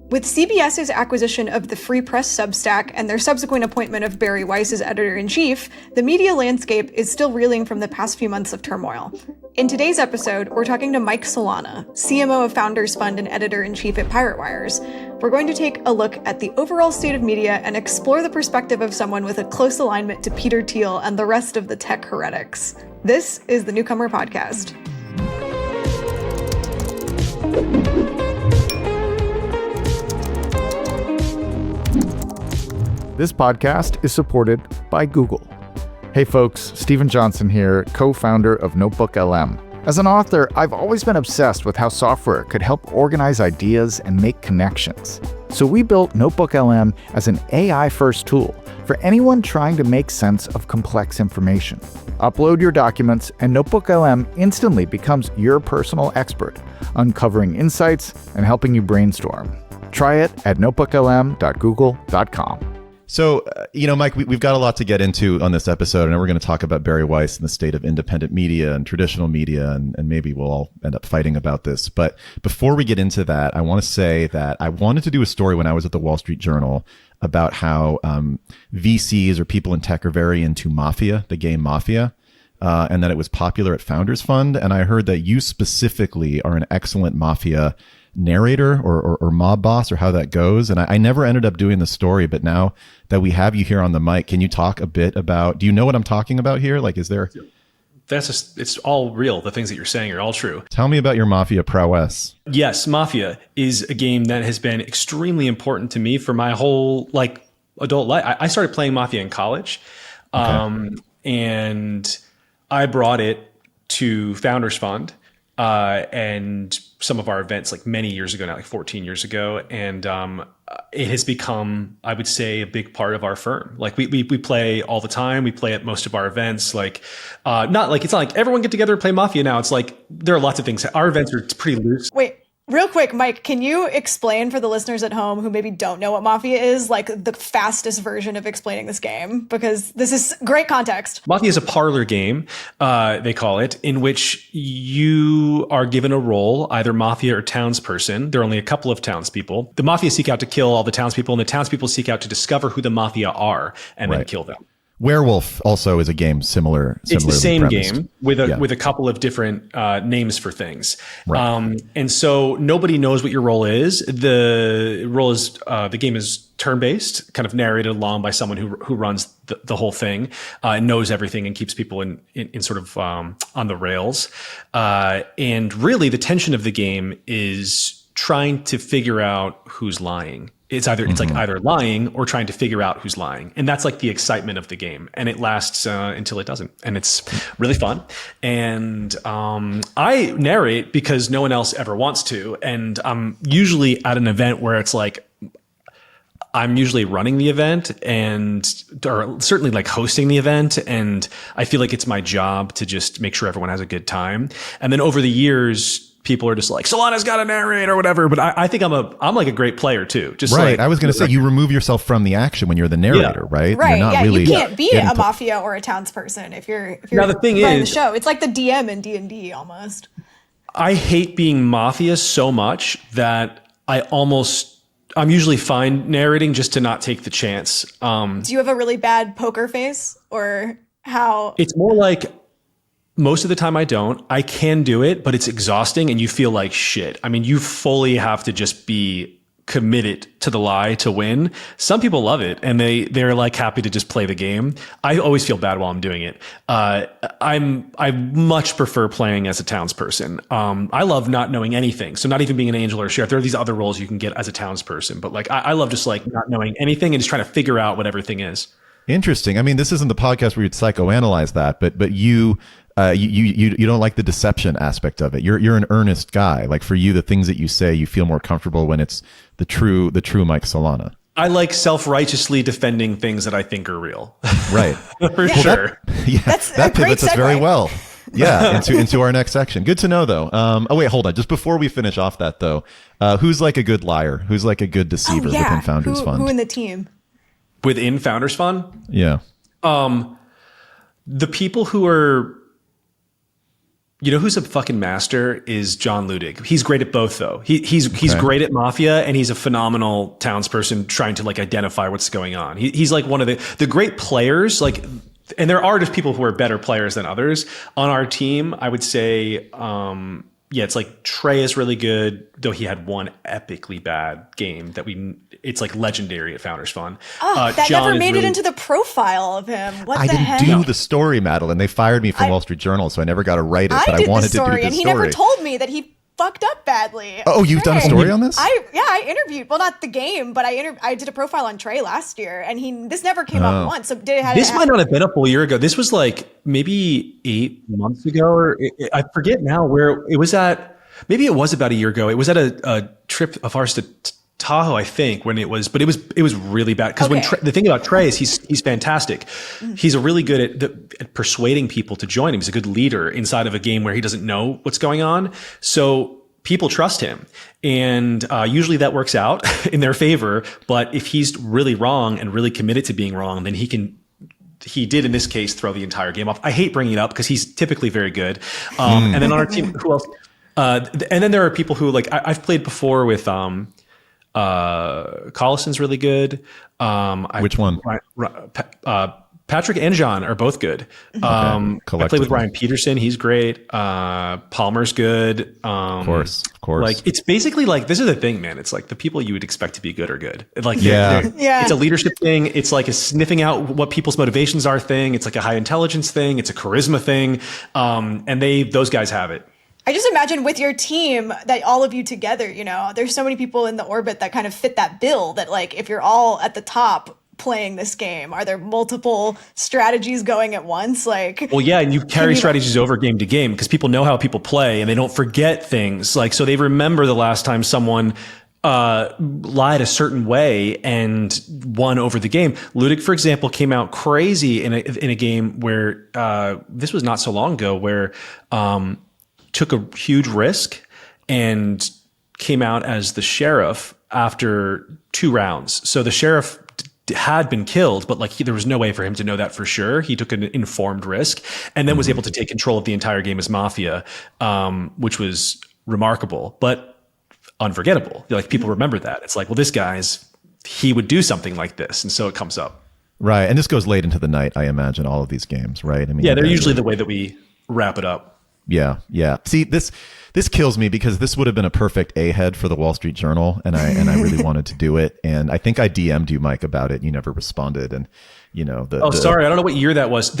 With CBS's acquisition of the Free Press Substack and their subsequent appointment of Barri Weiss as editor-in-chief, the media landscape is still reeling from the past few months of turmoil. In today's episode, we're talking to Mike Solana, CMO of Founders Fund and editor-in-chief at Pirate Wires. We're going to take a look at the overall state of media and explore the perspective of someone with a close alignment to Peter Thiel and the rest of the tech heretics. This is the Newcomer Podcast. This podcast is supported by Google. Hey folks, Stephen Johnson here, co-founder of NotebookLM. As an author, I've always been obsessed with how software could help organize ideas and make connections. So we built NotebookLM as an AI-first tool for anyone trying to make sense of complex information. Upload your documents, and NotebookLM instantly becomes your personal expert, uncovering insights and helping you brainstorm. Try it at notebooklm.google.com. So, Mike, we've got a lot to get into on this episode, and we're going to talk about Barri Weiss and the state of independent media and traditional media, and maybe we'll all end up fighting about this. But before we get into that, I want to say that I wanted to do a story when I was at the Wall Street Journal about how VCs or people in tech are very into Mafia, the game Mafia, and that it was popular at Founders Fund. And I heard that you specifically are an excellent Mafia narrator or mob boss, or how that goes. And I never ended up doing the story, but now that we have you here on the mic, can you talk a bit about, do you know what I'm talking about here? Like, is there... It's all real. The things that you're saying are all true. Tell me about your Mafia prowess. Yes, Mafia is a game that has been extremely important to me for my whole adult life. I started playing Mafia in college, and I brought it to Founders Fund and some of our events many years ago now, 14 years ago. And it has become, I would say, a big part of our firm. We play all the time. We play at most of our events. It's not like everyone get together and play Mafia now. It's there are lots of things. Our events are pretty loose. Wait, real quick, Mike, can you explain for the listeners at home who maybe don't know what Mafia is, the fastest version of explaining this game? Because this is great context. Mafia is a parlor game, they call it, in which you are given a role, either Mafia or townsperson. There are only a couple of townspeople. The Mafia seek out to kill all the townspeople, and the townspeople seek out to discover who the Mafia are and then kill them. Werewolf also is a game similar. It's the same premised. game with a couple of different names for things. Right. And so nobody knows what your role is. The role is the game is turn-based, kind of narrated along by someone who runs the whole thing, and knows everything and keeps people in sort of on the rails. And really, the tension of the game is trying to figure out who's lying. It's either lying or trying to figure out who's lying. And that's the excitement of the game. And it lasts until it doesn't. And it's really fun. And I narrate because no one else ever wants to. And I'm usually at an event where it's I'm usually running the event or certainly hosting the event. And I feel like it's my job to just make sure everyone has a good time. And then over the years, people are just Solana's got to narrate or whatever. But I think I'm a great player too. I was going to say, you remove yourself from the action when you're the narrator, right? Right. You're not really you can't be a Mafia or a townsperson if you're now, the thing running is, the show. It's like the DM in D&D almost. I hate being Mafia so much that I'm usually fine narrating just to not take the chance. Do you have a really bad poker face, or how? It's more most of the time I don't. I can do it, but it's exhausting and you feel like shit. I mean, you fully have to just be committed to the lie to win. Some people love it and they're happy to just play the game. I always feel bad while I'm doing it. I much prefer playing as a townsperson. I love not knowing anything. So not even being an angel or a sheriff. There are these other roles you can get as a townsperson, but I love just not knowing anything and just trying to figure out what everything is. Interesting. I mean, this isn't the podcast where you'd psychoanalyze that, but you don't like the deception aspect of it. You're an earnest guy. For you, the things that you say, you feel more comfortable when it's the true Mike Solana. I like self-righteously defending things that I think are real. Right. For sure. That pivots us very well. Yeah, into our next section. Good to know, though. Oh, wait, hold on. Just before we finish off that, though, who's a good liar? Who's a good deceiver within Founders Fund? Who in the team? Within Founders Fund? Yeah. The people who are You know who's a fucking master is John Ludig. He's great at both though. He's great at Mafia, and he's a phenomenal townsperson trying to like identify what's going on. He's like one of the great players, like, and there are just people who are better players than others on our team. I would say, yeah, it's like Trey is really good, though he had one epically bad game that it's like legendary at Founders Fun. Oh, that John never made it into the profile of him. What I the heck? didn't do the story, Madeline. They fired me from Wall Street Journal, so I never got to write it, but I wanted to do the story. And he never told me that he fucked up badly. Oh, you've done a story on this? I interviewed, well, not the game, but I did a profile on Trey last year, and this never came up once. So this might not have been a full year ago. This was like maybe 8 months ago, or I forget now where it was at. Maybe it was about a year ago. It was at a trip of ours to Tahoe, I think, when it was really bad. Because when the thing about Trey is he's fantastic. He's really good at persuading people to join him. He's a good leader inside of a game where he doesn't know what's going on. So people trust him, and usually that works out in their favor. But if he's really wrong and really committed to being wrong, then he did in this case throw the entire game off. I hate bringing it up because he's typically very good. And then on our team, who else? And then there are people who like I've played before with Collison's really good. Which one? Patrick and John are both good. I played with Ryan Peterson. He's great. Palmer's good. Of course. Like it's basically like, this is the thing, man. It's like the people you would expect to be good are good. Like, it's a leadership thing. It's like a sniffing out what people's motivations are thing. It's like a high intelligence thing. It's a charisma thing. And those guys have it. I just imagine with your team that all of you together, there's so many people in the orbit that kind of fit that bill that like, if you're all at the top playing this game, are there multiple strategies going at once? Like, well, yeah. And you carry strategies over game to game because people know how people play and they don't forget things. Like, so they remember the last time someone lied a certain way and won over the game. Ludig, for example, came out crazy in a game where, this was not so long ago where, took a huge risk and came out as the sheriff after 2 rounds. So the sheriff had been killed, but like there was no way for him to know that for sure. He took an informed risk and then was able to take control of the entire game as Mafia, which was remarkable, but unforgettable. Like people remember that. It's like, well, he would do something like this. And so it comes up. Right. And this goes late into the night, I imagine, all of these games, right? I mean, yeah, they're usually the way that we wrap it up. Yeah. See, this kills me because this would have been a perfect A-head for the Wall Street Journal, and I really wanted to do it. And I think I DM'd you, Mike, about it. You never responded, and sorry, I don't know what year that was.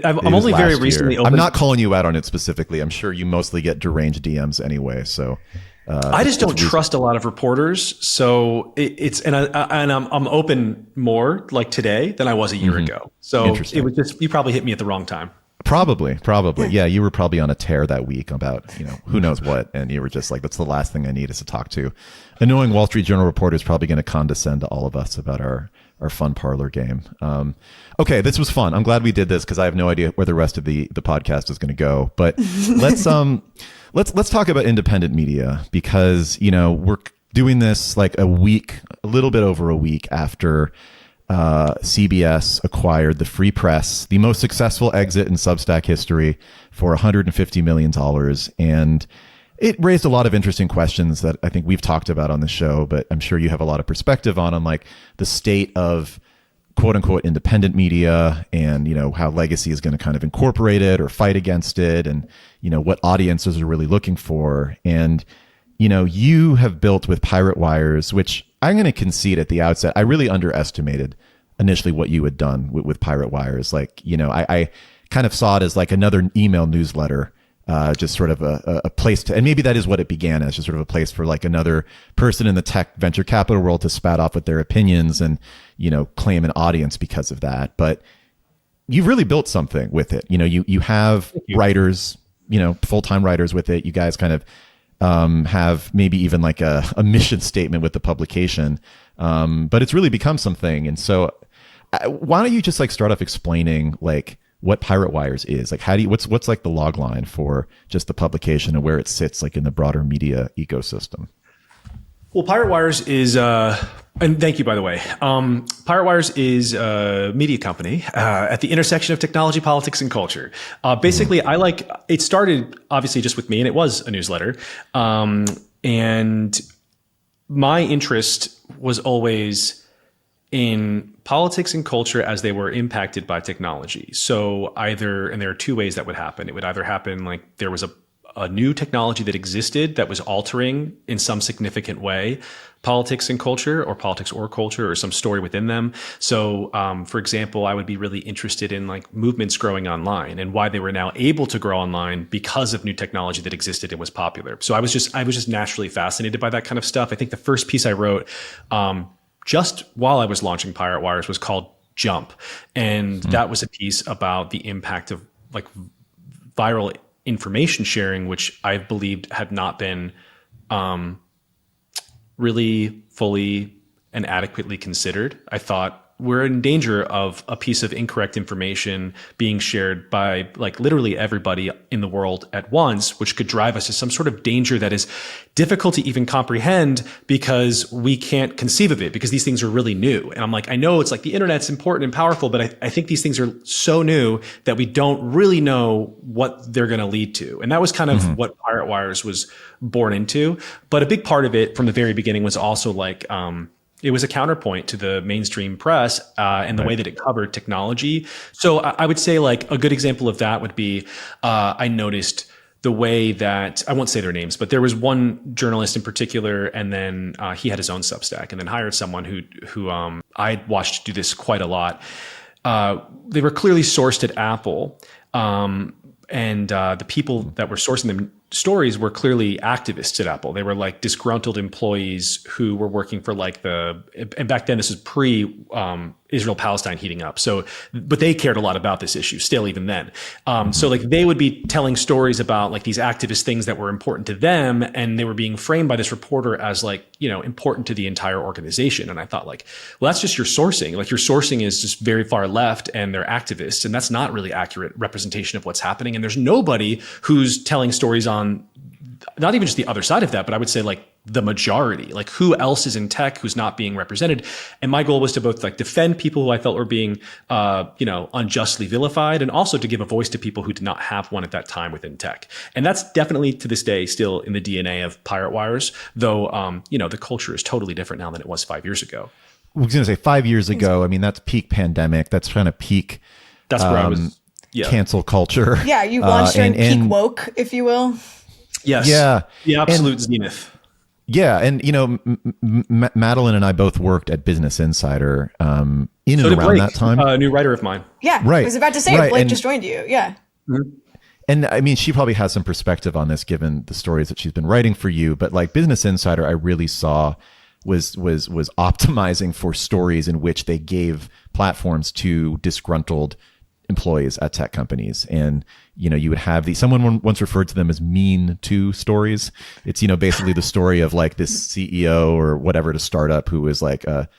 I'm only very recently opened. I'm not calling you out on it specifically. I'm sure you mostly get deranged DMs anyway. So I just don't trust a lot of reporters. So I'm open more like today than I was a year ago. So it was just, you probably hit me at the wrong time. Probably. Yeah, you were probably on a tear that week about, who knows what. And you were just like, that's the last thing I need is to talk to. A knowing Wall Street Journal reporter is probably going to condescend to all of us about our fun parlor game. Okay, this was fun. I'm glad we did this because I have no idea where the rest of the podcast is going to go. But let's talk about independent media because, we're doing this like a little bit over a week after CBS acquired the Free Press, the most successful exit in Substack history, for $150 million. And it raised a lot of interesting questions that I think we've talked about on the show, but I'm sure you have a lot of perspective on like the state of quote unquote independent media and, how Legacy is going to kind of incorporate it or fight against it and, what audiences are really looking for. And, you have built with Pirate Wires, which I'm going to concede at the outset, I really underestimated initially what you had done with Pirate Wires. Like, I kind of saw it as like another email newsletter, just sort of a place to, and maybe that is what it began as, just sort of a place for like another person in the tech venture capital world to spat off with their opinions and, claim an audience because of that. But you've really built something with it. You have writers, full-time writers with it. You guys kind of, have maybe even like a mission statement with the publication. But it's really become something. And so why don't you just like start off explaining like what Pirate Wires is? Like what's like the log line for just the publication and where it sits like in the broader media ecosystem? Well, Pirate Wires is And thank you, by the way. Pirate Wires is a media company at the intersection of technology, politics, and culture. Basically, it started obviously just with me, and it was a newsletter. And my interest was always in politics and culture as they were impacted by technology. So and there are two ways that would happen. It would either happen like there was a new technology that existed that was altering in some significant way politics and culture, or politics or culture, or some story within them. So, for example, I would be really interested in like movements growing online and why they were now able to grow online because of new technology that existed and was popular. So I was just naturally fascinated by that kind of stuff. I think the first piece I wrote, just while I was launching Pirate Wires, was called Jump. And that was a piece about the impact of like viral information sharing, which I believed had not been really fully and adequately considered. I thought we're in danger of a piece of incorrect information being shared by like literally everybody in the world at once, which could drive us to some sort of danger that is difficult to even comprehend because we can't conceive of it, because these things are really new. And I'm like, I know it's like the internet's important and powerful, but I think these things are so new that we don't really know what they're going to lead to. And that was kind of what Pirate Wires was born into. But a big part of it from the very beginning was also like, it was a counterpoint to the mainstream press and the way that it covered technology. So I would say like a good example of that would be I noticed the way that, I won't say their names, but there was one journalist in particular, and then he had his own Substack, and then hired someone who I watched do this quite a lot. They were clearly sourced at Apple. And the people that were sourcing them stories were clearly activists at Apple. They were like disgruntled employees who were working for like and back then this was pre Israel-Palestine heating up. So, but they cared a lot about this issue still, even then. So like they would be telling stories about like these activist things that were important to them. And they were being framed by this reporter as like, important to the entire organization. And I thought like, well, that's just your sourcing. Like your sourcing is just very far left and they're activists. And that's not really accurate representation of what's happening. And there's nobody who's telling stories on not even just the other side of that, but I would say like the majority, like who else is in tech who's not being represented. And my goal was to both like defend people who I felt were being, unjustly vilified, and also to give a voice to people who did not have one at that time within tech. And that's definitely to this day still in the DNA of Pirate Wires, though, the culture is totally different now than it was 5 years ago. I was going to say 5 years ago. I mean, that's peak pandemic. That's kind of peak. That's where I was. Yeah. Cancel culture. Yeah, you launched during peak woke, if you will. Yes. Yeah. The absolute zenith. Yeah. And, Madeline and I both worked at Business Insider in and around Blake, that time. A new writer of mine. Yeah. Right. I was about to say, Blake just joined you. Yeah. Mm-hmm. And I mean, she probably has some perspective on this given the stories that she's been writing for you. But like Business Insider, I really saw was optimizing for stories in which they gave platforms to disgruntled employees at tech companies. And, you would have someone once referred to them as mean to stories. It's, basically the story of like this CEO or whatever to startup who was like, a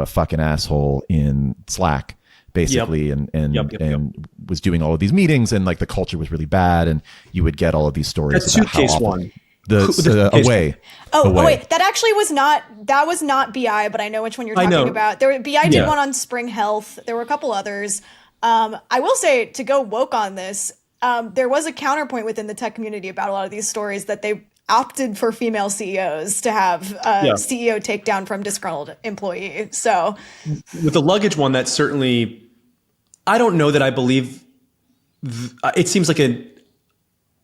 fucking asshole in Slack basically. Yep. And was doing all of these meetings, and like the culture was really bad. And you would get all of these stories. That suitcase one. Away. Oh, wait, that actually was not BI, but I know which one you're talking about. BI did one on Spring Health. There were a couple others. I will say, to go woke on this, there was a counterpoint within the tech community about a lot of these stories that they opted for female CEOs to have CEO takedown from disgruntled employee. So with the luggage one, that's certainly, I don't know that I believe, it seems like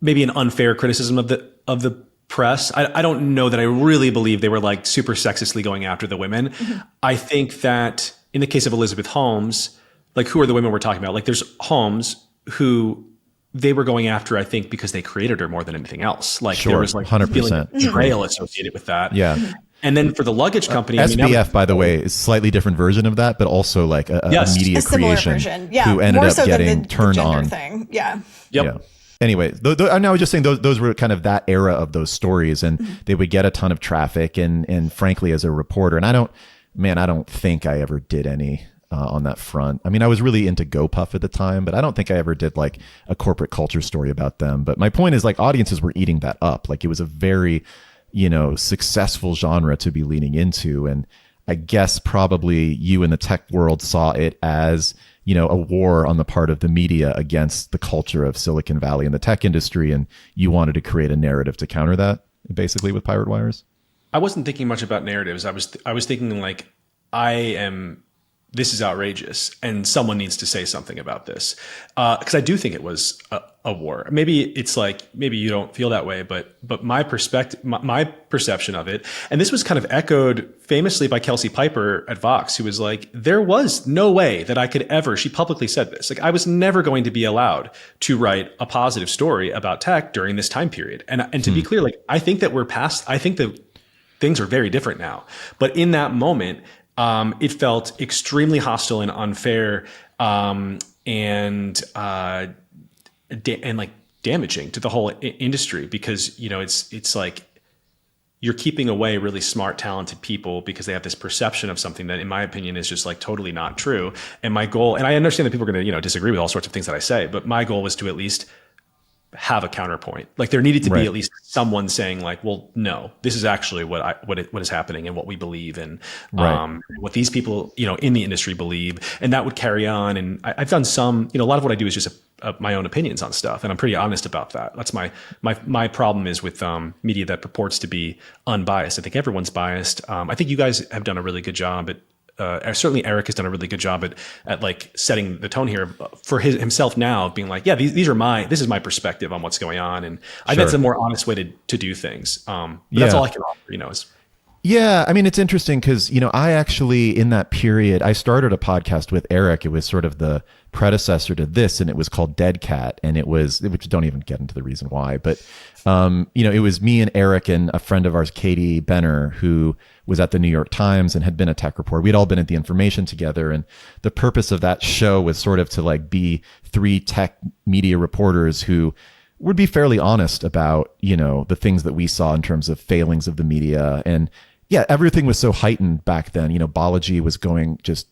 maybe an unfair criticism of the press. I don't know that I really believe they were like super sexistly going after the women. Mm-hmm. I think that in the case of Elizabeth Holmes, like who are the women we're talking about? Like there's Holmes who they were going after, I think, because they created her more than anything else. Like there was like 100% feeling of betrayal associated with that. Yeah. And then for the luggage company, SBF, by the way, is a slightly different version of that, but also like a media creation who ended up getting turned on. Thing. Yeah. Yep. Yeah. Anyway, I was just saying those were kind of that era of those stories, and they would get a ton of traffic. And frankly, as a reporter, and I don't think I ever did any on that front. I mean, I was really into GoPuff at the time, but I don't think I ever did like a corporate culture story about them. But my point is, like, audiences were eating that up. Like it was a very, successful genre to be leaning into. And I guess probably you in the tech world saw it as, a war on the part of the media against the culture of Silicon Valley and the tech industry. And you wanted to create a narrative to counter that, basically, with Pirate Wires. I wasn't thinking much about narratives. I was thinking like, this is outrageous and someone needs to say something about this. Cause I do think it was a war. Maybe it's like, maybe you don't feel that way, but my perspective, my perception of it, and this was kind of echoed famously by Kelsey Piper at Vox, who was like, there was no way that I could ever, she publicly said this, like I was never going to be allowed to write a positive story about tech during this time period. And to be clear, like, I think that I think that things are very different now, but in that moment, it felt extremely hostile and unfair, and like damaging to the whole industry because, it's like you're keeping away really smart, talented people because they have this perception of something that, in my opinion, is just like totally not true. And my goal, and I understand that people are going to, disagree with all sorts of things that I say, but my goal was to at least have a counterpoint. Like there needed to be at least someone saying like, well, no, this is actually what is happening and what we believe and what these people, in the industry believe. And that would carry on. And I've done some, a lot of what I do is just my own opinions on stuff. And I'm pretty honest about that. That's my problem is with media that purports to be unbiased. I think everyone's biased. I think you guys have done a really good job at certainly Eric has done a really good job at like setting the tone here for himself now, being like, yeah, this is my perspective on what's going on. And I think that's a more honest way to do things. But that's all I can offer, is. Yeah. I mean, it's interesting because, I actually, in that period, I started a podcast with Eric. It was sort of the predecessor to this, and it was called Dead Cat. And which don't even get into the reason why, but, it was me and Eric and a friend of ours, Katie Benner, who was at the New York Times and had been a tech reporter. We'd all been at The Information together. And the purpose of that show was sort of to like be three tech media reporters who would be fairly honest about, the things that we saw in terms of failings of the media. And yeah, everything was so heightened back then. Balaji was going just,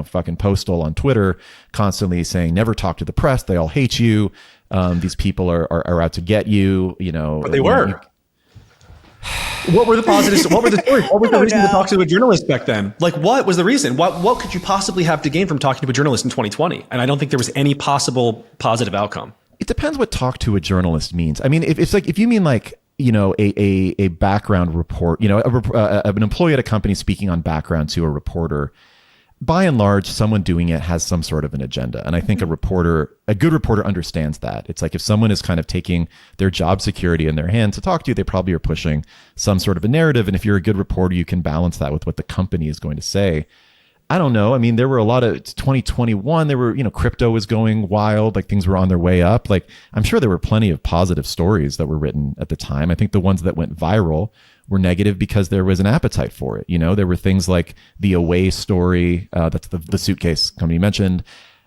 fucking postal on Twitter, constantly saying, never talk to the press. They all hate you. These people are out to get you, But they were. What were the positives? What were the stories? What was the reason to talk to a journalist back then? Like, what was the reason? What could you possibly have to gain from talking to a journalist in 2020? And I don't think there was any possible positive outcome. It depends what talk to a journalist means. I mean, if you mean like, a background report, an employee at a company speaking on background to a reporter, by and large, someone doing it has some sort of an agenda. And I think a good reporter understands that. It's like if someone is kind of taking their job security in their hands to talk to you, they probably are pushing some sort of a narrative. And if you're a good reporter, you can balance that with what the company is going to say. I don't know. I mean, there were a lot of 2021, there were, crypto was going wild, like things were on their way up. Like I'm sure there were plenty of positive stories that were written at the time. I think the ones that went viral were negative because there was an appetite for it. There were things like the Away story, that's the suitcase company mentioned,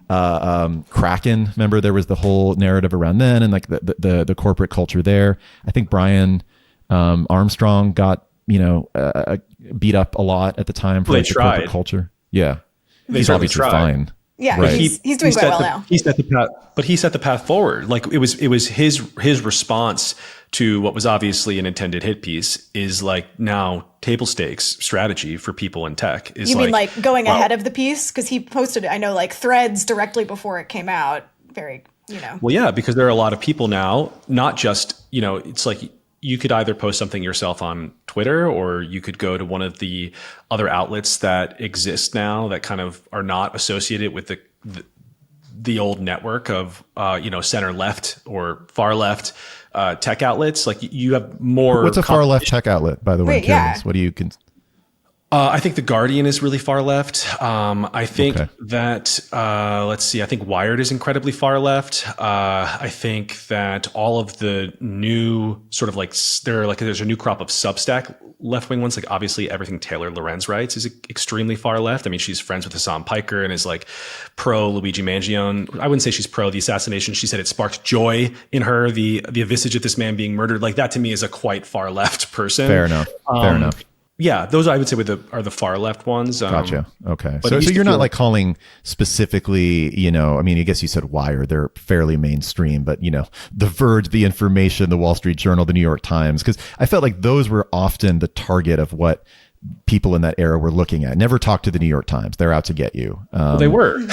Kraken. Remember, there was the whole narrative around then and like the corporate culture there. I think Brian Armstrong got, beat up a lot at at the time for the corporate culture. Yeah. He's obviously fine. Yeah, right. He's doing quite well now. He set the path forward. Like it was his response to what was obviously an intended hit piece is like now table stakes strategy for people in tech. Is you mean like going ahead of the piece? Because he posted, I know, like threads directly before it came out. Very, Well, yeah, because there are a lot of people now, not just, it's like you could either post something yourself on Twitter or you could go to one of the other outlets that exist now that kind of are not associated with the old network of, center left or far left tech outlets. Like you have more. What's a far left tech outlet, by the way? Wait, yeah. What do you I think The Guardian is really far left. I think that, let's see, I think Wired is incredibly far left. I think that all of the new sort of like, there's a new crop of Substack left-wing ones. Like obviously everything Taylor Lorenz writes is extremely far left. I mean, she's friends with Hassan Piker and is like pro Luigi Mangione. I wouldn't say she's pro the assassination. She said it sparked joy in her, the visage of this man being murdered. Like that to me is a quite far left person. Fair enough. Yeah, those I would say are the far left ones. Gotcha. Okay. So you're not like calling specifically, I mean, I guess you said Wired, they're fairly mainstream, but The Verge, The Information, The Wall Street Journal, The New York Times, because I felt like those were often the target of what people in that era were looking at. Never talk to the New York Times. They're out to get you. Well, they were.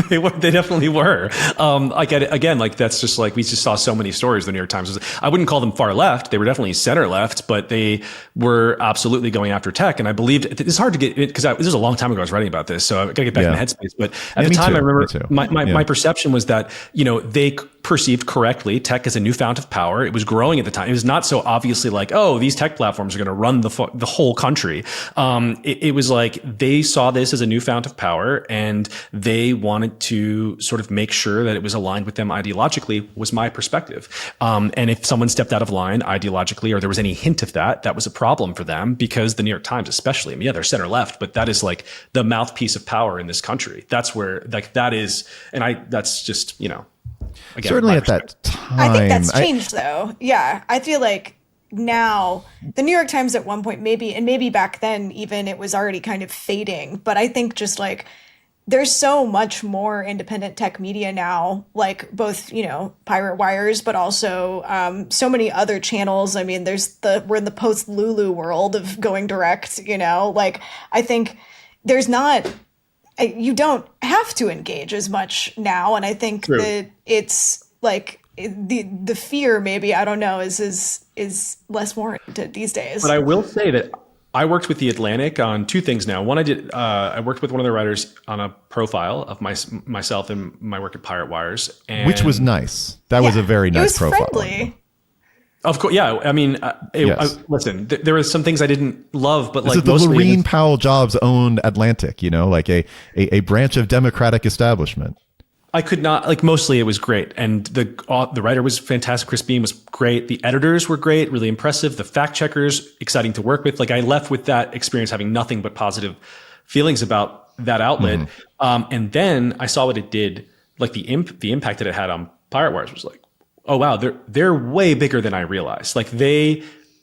They definitely were. Again, like that's just like we just saw so many stories. The New York Times I wouldn't call them far left. They were definitely center left, but they were absolutely going after tech. And I believed it's hard to get because this was a long time ago. I was writing about this, so I got to get back in the headspace. But at the time, I remember my perception was that they perceived correctly tech as a new fount of power. It was growing at the time. It was not so obviously like, oh, these tech platforms are going to run the whole country. It was like they saw this as a new fount of power, and they wanted to sort of make sure that it was aligned with them ideologically, was my perspective. And if someone stepped out of line ideologically, or there was any hint of that, that was a problem for them, because the New York Times especially, I mean, yeah, they're center left, but that is like the mouthpiece of power in this country. That's where like that is. And that's just, again, certainly at that time. I think that's changed though. Yeah. I feel like now the New York Times at one point, maybe back then even it was already kind of fading, but I think just like there's so much more independent tech media now, like both, Pirate Wires, but also so many other channels. I mean, we're in the post Lulu world of going direct, like I think you don't have to engage as much now. And I think that it's like the fear, maybe, I don't know, is less warranted these days. But I will say that I worked with The Atlantic on two things now. One, I worked with one of the writers on a profile of myself and my work at Pirate Wires. Which was nice. That was a very nice profile. Friendly. Of course, yeah. I mean, listen, there were some things I didn't love, but this like is the Lorene Powell Jobs owned Atlantic, like a branch of Democratic establishment. I could not, like, mostly it was great. And the writer was fantastic. Chris Beam was great. The editors were great, really impressive. The fact checkers, exciting to work with. Like, I left with that experience having nothing but positive feelings about that outlet. Mm-hmm. And then I saw what it did, like the impact that it had on Pirate Wires was like, oh wow, they're way bigger than I realized. Like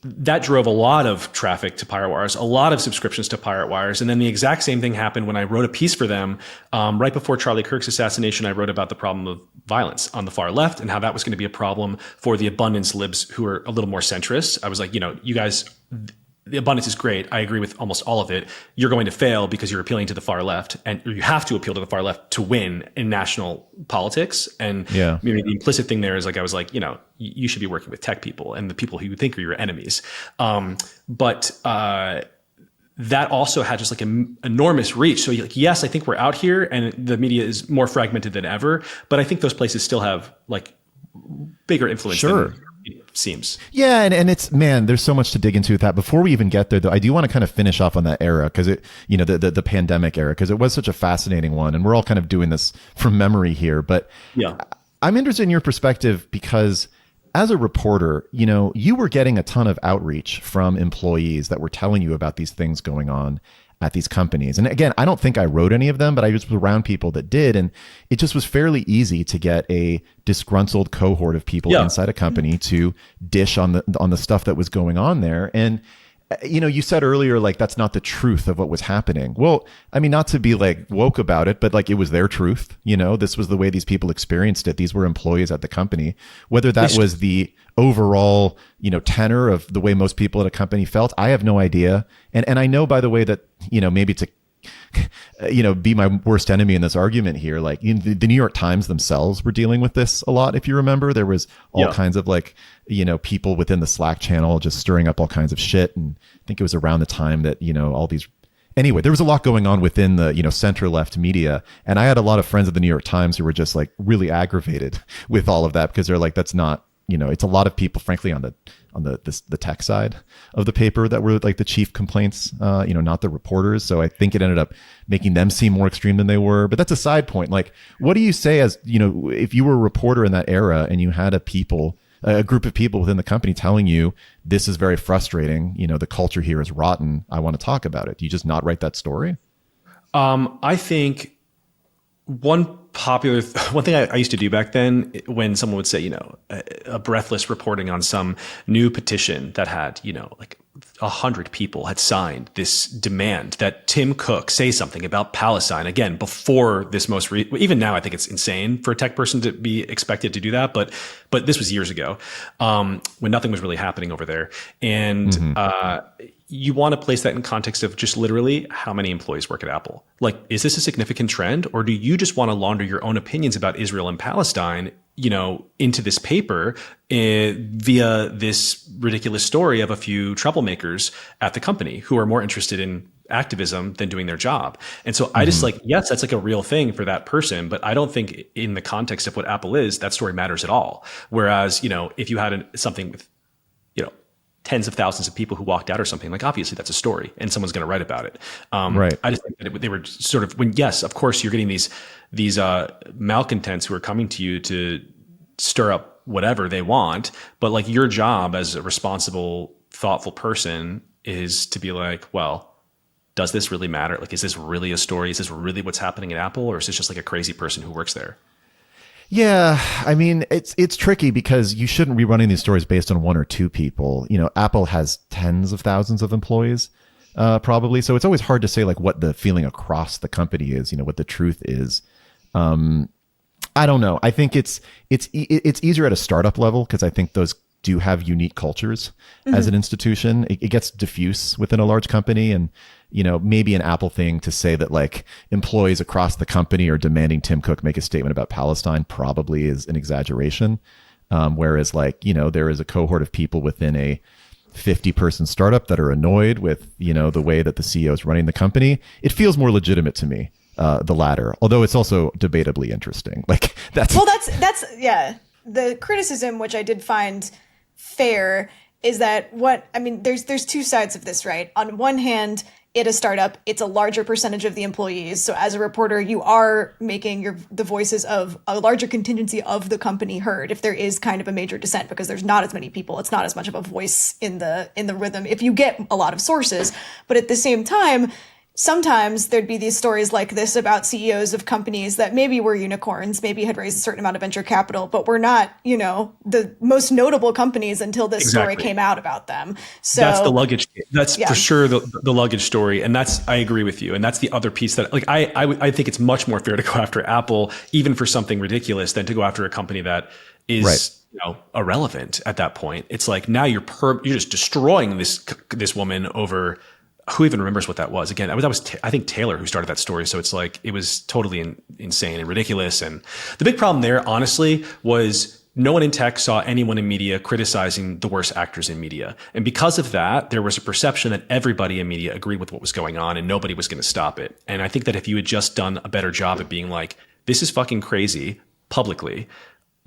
that drove a lot of traffic to Pirate Wires, a lot of subscriptions to Pirate Wires. And then the exact same thing happened when I wrote a piece for them. Right before Charlie Kirk's assassination, I wrote about the problem of violence on the far left and how that was going to be a problem for the abundance libs who are a little more centrist. I was like, you guys, the abundance is great. I agree with almost all of it. You're going to fail because you're appealing to the far left, and you have to appeal to the far left to win in national politics. And maybe the implicit thing there is like, I was like, you should be working with tech people and the people who you think are your enemies. But that also had just like an enormous reach. So like, yes, I think we're out here and the media is more fragmented than ever, but I think those places still have like bigger influence. Sure. It seems. Yeah. And it's, man, there's so much to dig into with that. Before we even get there though, I do want to kind of finish off on that era, because it, the pandemic era, because it was such a fascinating one, and we're all kind of doing this from memory here. But yeah, I'm interested in your perspective because as a reporter, you were getting a ton of outreach from employees that were telling you about these things going on at these companies. And again, I don't think I wrote any of them, but I was around people that did. And it just was fairly easy to get a disgruntled cohort of people inside a company to dish on the stuff that was going on there. And you said earlier, like, that's not the truth of what was happening. Well, I mean, not to be like woke about it, but like it was their truth. This was the way these people experienced it. These were employees at the company. Whether that was the overall, tenor of the way most people at a company felt, I have no idea. And I know, by the way, that, maybe to, be my worst enemy in this argument here, like the New York Times themselves were dealing with this a lot. If you remember, there was all kinds of like, people within the Slack channel just stirring up all kinds of shit. And I think it was around the time that, all these, anyway, there was a lot going on within the, center left media. And I had a lot of friends at the New York Times who were just like really aggravated with all of that, because they're like, that's not, it's a lot of people, frankly, on the tech side of the paper that were like the chief complaints, not the reporters. So I think it ended up making them seem more extreme than they were. But that's a side point. Like, what do you say as, if you were a reporter in that era and you had a group of people within the company telling you this is very frustrating, the culture here is rotten, I want to talk about it? Do you just not write that story? I think one thing I used to do back then, when someone would say, a breathless reporting on some new petition that had, like 100 people had signed this demand that Tim Cook say something about Palestine again before this even now I think it's insane for a tech person to be expected to do that, but this was years ago, when nothing was really happening over there. And you want to place that in context of just literally how many employees work at Apple. Like, is this a significant trend, or do you just want to launder your own opinions about Israel and Palestine, into this paper via this ridiculous story of a few troublemakers at the company who are more interested in activism than doing their job? And so I just yes, that's like a real thing for that person, but I don't think in the context of what Apple is, that story matters at all. Whereas, if you had something with, tens of thousands of people who walked out or something, like obviously that's a story and someone's going to write about it. Right. I just think that they were sort of yes, of course you're getting these malcontents who are coming to you to stir up whatever they want. But like your job as a responsible, thoughtful person is to be like, well, does this really matter? Like, is this really a story? Is this really what's happening at Apple? Or is this just like a crazy person who works there? Yeah, I mean, it's tricky because you shouldn't be running these stories based on one or two people. Apple has tens of thousands of employees, probably. So it's always hard to say like what the feeling across the company is, what the truth is. I don't know. I think it's easier at a startup level because I think those do have unique cultures as an institution. It gets diffuse within a large company, and maybe an Apple thing to say that like employees across the company are demanding Tim Cook make a statement about Palestine probably is an exaggeration. Whereas like, there is a cohort of people within a 50-person startup that are annoyed with, the way that the CEO is running the company. It feels more legitimate to me, the latter, although it's also debatably interesting. Like that's yeah. The criticism, which I did find fair, is that there's two sides of this, right? On one hand, at a startup, it's a larger percentage of the employees. So as a reporter, you are making the voices of a larger contingency of the company heard if there is kind of a major dissent, because there's not as many people. It's not as much of a voice in the rhythm if you get a lot of sources. But at the same time, sometimes there'd be these stories like this about CEOs of companies that maybe were unicorns, maybe had raised a certain amount of venture capital, but were not, the most notable companies until this story came out about them. So that's the luggage. That's for sure the luggage story. And I agree with you. And that's the other piece that like, I think it's much more fair to go after Apple, even for something ridiculous, than to go after a company that is, right, irrelevant at that point. It's like, now you're just destroying this woman over. Who even remembers what that was? Again, that was I think Taylor who started that story. So it's like, it was totally insane and ridiculous. And the big problem there, honestly, was no one in tech saw anyone in media criticizing the worst actors in media. And because of that, there was a perception that everybody in media agreed with what was going on and nobody was going to stop it. And I think that if you had just done a better job at being like, this is fucking crazy publicly,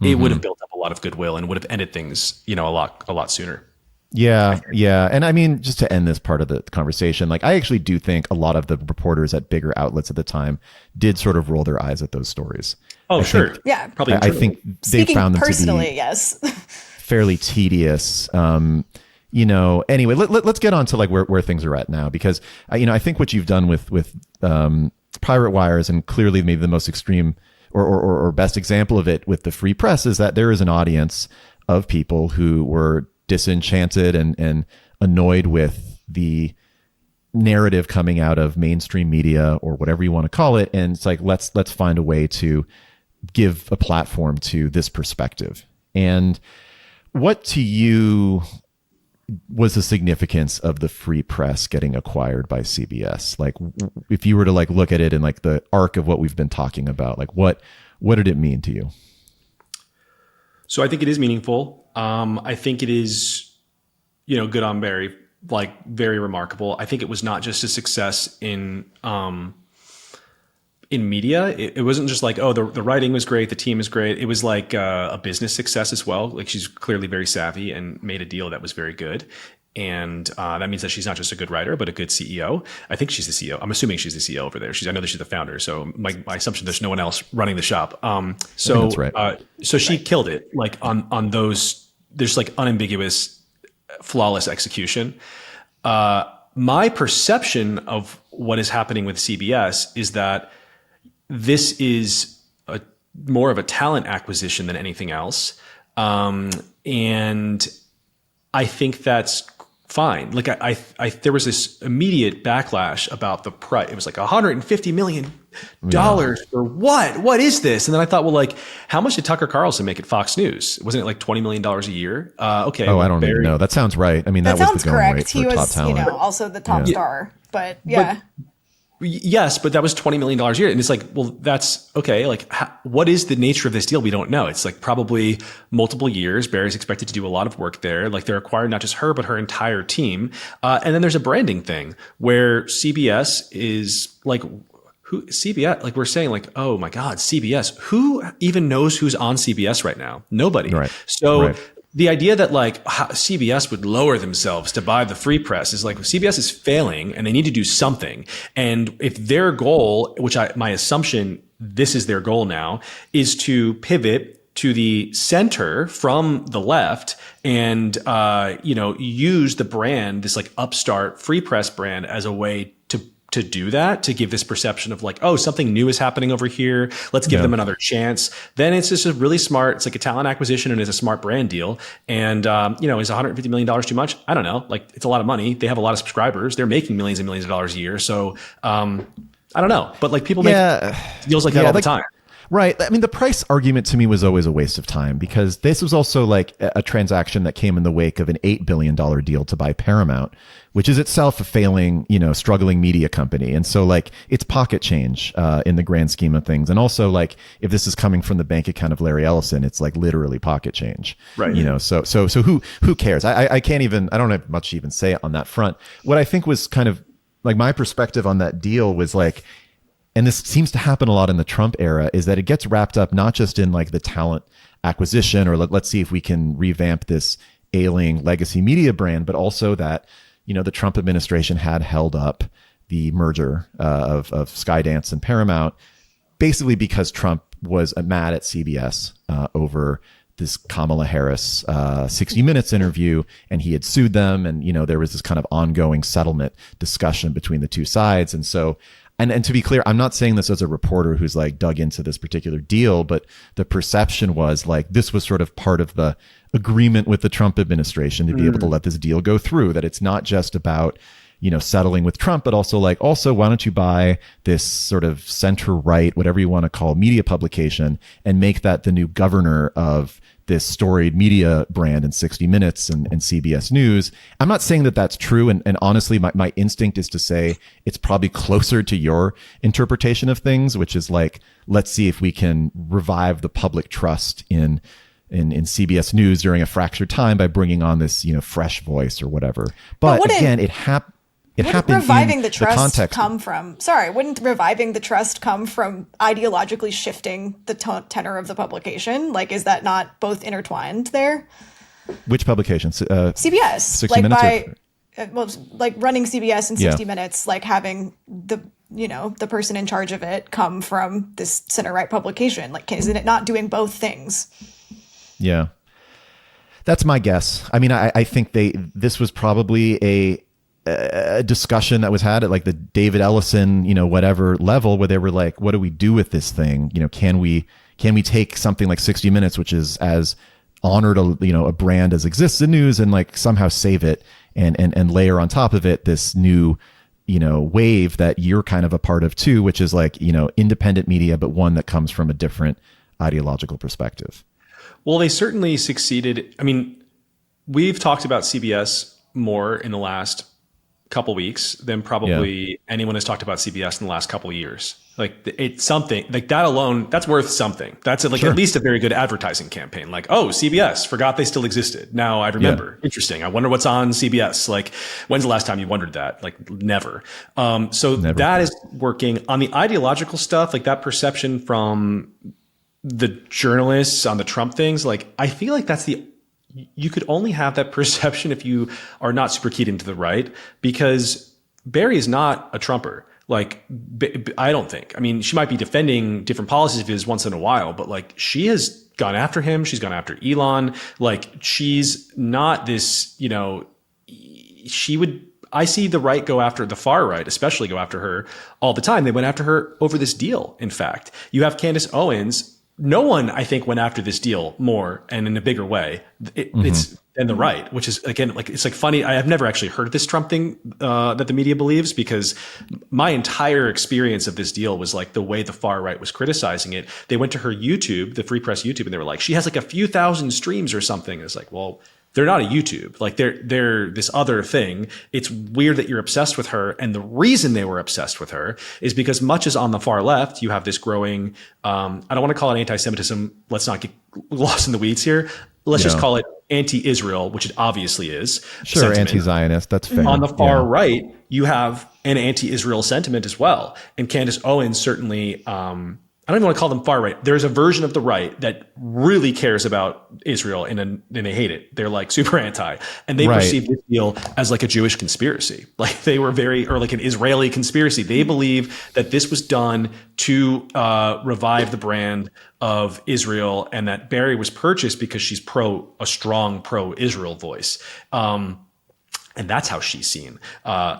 it would have built up a lot of goodwill and would have ended things, a lot sooner. Yeah. Yeah. And I mean, just to end this part of the conversation, like I actually do think a lot of the reporters at bigger outlets at the time did sort of roll their eyes at those stories. Oh, sure. Yeah. Probably. I think they found them personally, to be yes. fairly tedious. Anyway, let's get on to like where things are at now, because I think what you've done with Pirate Wires, and clearly maybe the most extreme or best example of it with the Free Press, is that there is an audience of people who were disenchanted and annoyed with the narrative coming out of mainstream media or whatever you want to call it. And it's like, let's find a way to give a platform to this perspective. And what to you was the significance of the Free Press getting acquired by CBS? Like, if you were to like look at it in like the arc of what we've been talking about, like what did it mean to you? So I think it is meaningful. I think it is, good on Barri, like very remarkable. I think it was not just a success in media. It wasn't just like, oh, the writing was great, the team is great. It was like a business success as well. Like, she's clearly very savvy and made a deal that was very good. And that means that she's not just a good writer, but a good CEO. I think she's the CEO. I'm assuming she's the CEO over there. I know that she's the founder. So my assumption, there's no one else running the shop. So that's right. So she killed it. Like on those, there's like unambiguous, flawless execution. My perception of what is happening with CBS is that this is more of a talent acquisition than anything else. And I think that's fine. Like there was this immediate backlash about the price. It was like $150 million for what? What is this? And then I thought, well, like, how much did Tucker Carlson make at Fox News? Wasn't it like $20 million a year? Okay. Oh, I don't even know. That sounds right. I mean, that was sounds the going correct. rate for He top was, talent. also the top star. But yeah. Yes, but that was $20 million a year. And it's like, well, that's okay. Like, what is the nature of this deal? We don't know. It's like probably multiple years. Barry's expected to do a lot of work there. Like, they're acquiring not just her, but her entire team. And then there's a branding thing where CBS is like, who CBS, like we're saying, like, oh my God, CBS, who even knows who's on CBS right now? Nobody. Right. So the idea that like CBS would lower themselves to buy the free press is like CBS is failing and they need to do something. And if their goal, which my assumption, this is their goal now, is to pivot to the center from the left and, use the brand, this like upstart free press brand as a way to do that, to give this perception of like, oh, something new is happening over here. Let's give them another chance. Then it's just a really smart, it's like a talent acquisition and it's a smart brand deal. And, is $150 million too much? I don't know. Like, it's a lot of money. They have a lot of subscribers. They're making millions and millions of dollars a year. So, I don't know, but like people make deals like that all the time. Right. I mean, the price argument to me was always a waste of time because this was also like a transaction that came in the wake of an $8 billion deal to buy Paramount, which is itself a failing, struggling media company. And so like it's pocket change in the grand scheme of things. And also like if this is coming from the bank account of Larry Ellison, it's like literally pocket change. Right. So who cares? I don't have much to even say on that front. What I think was kind of like my perspective on that deal was like, and this seems to happen a lot in the Trump era, is that it gets wrapped up not just in like the talent acquisition or let's see if we can revamp this ailing legacy media brand, but also that, the Trump administration had held up the merger of Skydance and Paramount, basically because Trump was mad at CBS over this Kamala Harris 60 Minutes interview, and he had sued them. And, there was this kind of ongoing settlement discussion between the two sides. And so, and to be clear, I'm not saying this as a reporter who's like dug into this particular deal, but the perception was like this was sort of part of the agreement with the Trump administration to be able to let this deal go through, that it's not just about, settling with Trump, but also why don't you buy this sort of center right, whatever you want to call media publication, and make that the new governor of this storied media brand in 60 Minutes and CBS News. I'm not saying that that's true. And honestly, my instinct is to say it's probably closer to your interpretation of things, which is like, let's see if we can revive the public trust in CBS News during a fractured time by bringing on this, fresh voice or whatever. But again, it happened. Wouldn't reviving the trust come from ideologically shifting the tenor of the publication? Like, is that not both intertwined there? Which publication? CBS. 60 Minutes? Like running CBS in 60 Minutes, like having the person in charge of it come from this center-right publication. Like, isn't it not doing both things? Yeah. That's my guess. I mean, I think this was probably a discussion that was had at like the David Ellison, whatever level, where they were like, what do we do with this thing? Can we take something like 60 Minutes, which is as honored a brand as exists in news, and like somehow save it and layer on top of it this new, wave that you're kind of a part of too, which is like, independent media, but one that comes from a different ideological perspective. Well, they certainly succeeded. I mean, we've talked about CBS more in the last couple weeks than probably anyone has talked about CBS in the last couple of years. Like, it's something like that alone, that's worth something. That's like at least a very good advertising campaign. Like, oh, CBS, forgot they still existed. Now I remember. Interesting. I wonder what's on CBS. Like, when's the last time you wondered that? Like, never. So never. That is working. On the ideological stuff, like that perception from the journalists on the Trump things, like, I feel like you could only have that perception if you are not super keyed into the right, because Barri is not a Trumper. Like, I don't think. I mean, she might be defending different policies of his once in a while, but like, she has gone after him. She's gone after Elon. Like, she's not this, I see the right go after the far right, especially go after her all the time. They went after her over this deal. In fact, you have Candace Owens no one, I think, went after this deal more and in a bigger way. It's than the right, which is, again, like, it's like funny. I have never actually heard this Trump thing that the media believes, because my entire experience of this deal was like the way the far right was criticizing it. They went to her YouTube, the Free Press YouTube, and they were like, she has like a few thousand streams or something. It's like, well, they're not a YouTube. Like, they're this other thing. It's weird that you're obsessed with her. And the reason they were obsessed with her is because, much as on the far left, you have this growing, I don't want to call it anti-Semitism. Let's not get lost in the weeds here. Let's just call it anti-Israel, which it obviously is. Sure, sentiment. anti-Zionist. That's fair. On the far right, you have an anti-Israel sentiment as well. And Candace Owens certainly, I don't even want to call them far right. There's a version of the right that really cares about Israel and they hate it. They're like super anti, and they perceive this deal as like a Jewish conspiracy. Like, they were or like an Israeli conspiracy. They believe that this was done to revive the brand of Israel, and that Bari was purchased because she's a strong pro-Israel voice. And that's how she's seen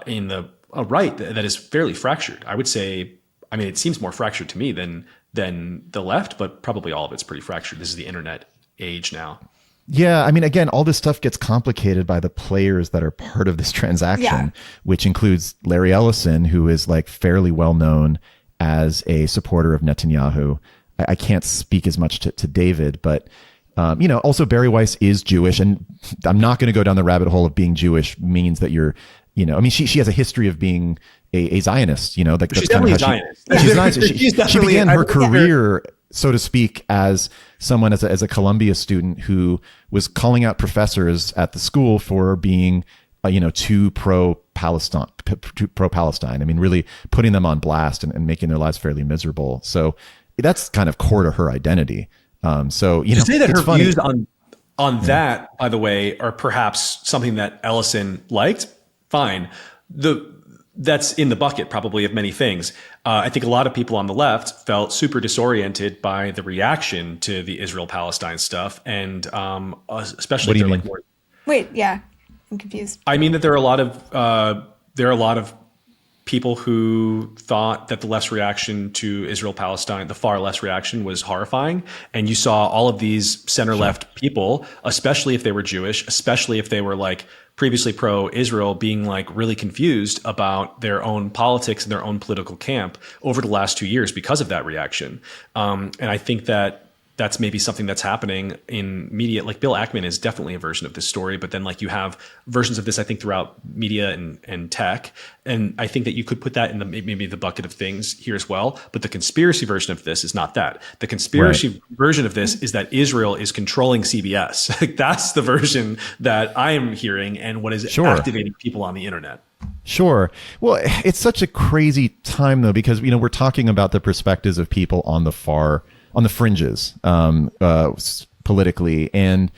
in the right that is fairly fractured. I would say, I mean, it seems more fractured to me than the left, but probably all of it's pretty fractured. This is the internet age now. Yeah, I mean, again, all this stuff gets complicated by the players that are part of this transaction, which includes Larry Ellison, who is like fairly well known as a supporter of Netanyahu. I can't speak as much to David, but also Bari Weiss is Jewish, and I'm not going to go down the rabbit hole of being Jewish means that you're, I mean, she has a history of being a Zionist, like she's definitely a Zionist. She's Zionist. She began her career, so to speak, as someone as a Columbia student who was calling out professors at the school for being, too pro-Palestine. I mean, really putting them on blast and making their lives fairly miserable. So that's kind of core to her identity. To say that her views on that, by the way, are perhaps something that Ellison liked. Fine. That's in the bucket probably of many things. I think a lot of people on the left felt super disoriented by the reaction to the Israel-Palestine stuff, and especially if they're like more. Wait, yeah, I'm confused. I mean that there are a lot of people who thought that the left's reaction to Israel-Palestine, the far left reaction, was horrifying. And you saw all of these center-left people, especially if they were Jewish, especially if they were like previously pro-Israel, being like really confused about their own politics and their own political camp over the last 2 years because of that reaction. And I think that that's maybe something that's happening in media. Like, Bill Ackman is definitely a version of this story, but then like you have versions of this, I think, throughout media and tech. And I think that you could put that in maybe the bucket of things here as well. But the conspiracy version of this is not that. The conspiracy version of this is that Israel is controlling CBS. Like, that's the version that I am hearing and what is activating people on the internet. Sure. Well, it's such a crazy time though, because, we're talking about the perspectives of people on the fringes, politically. And,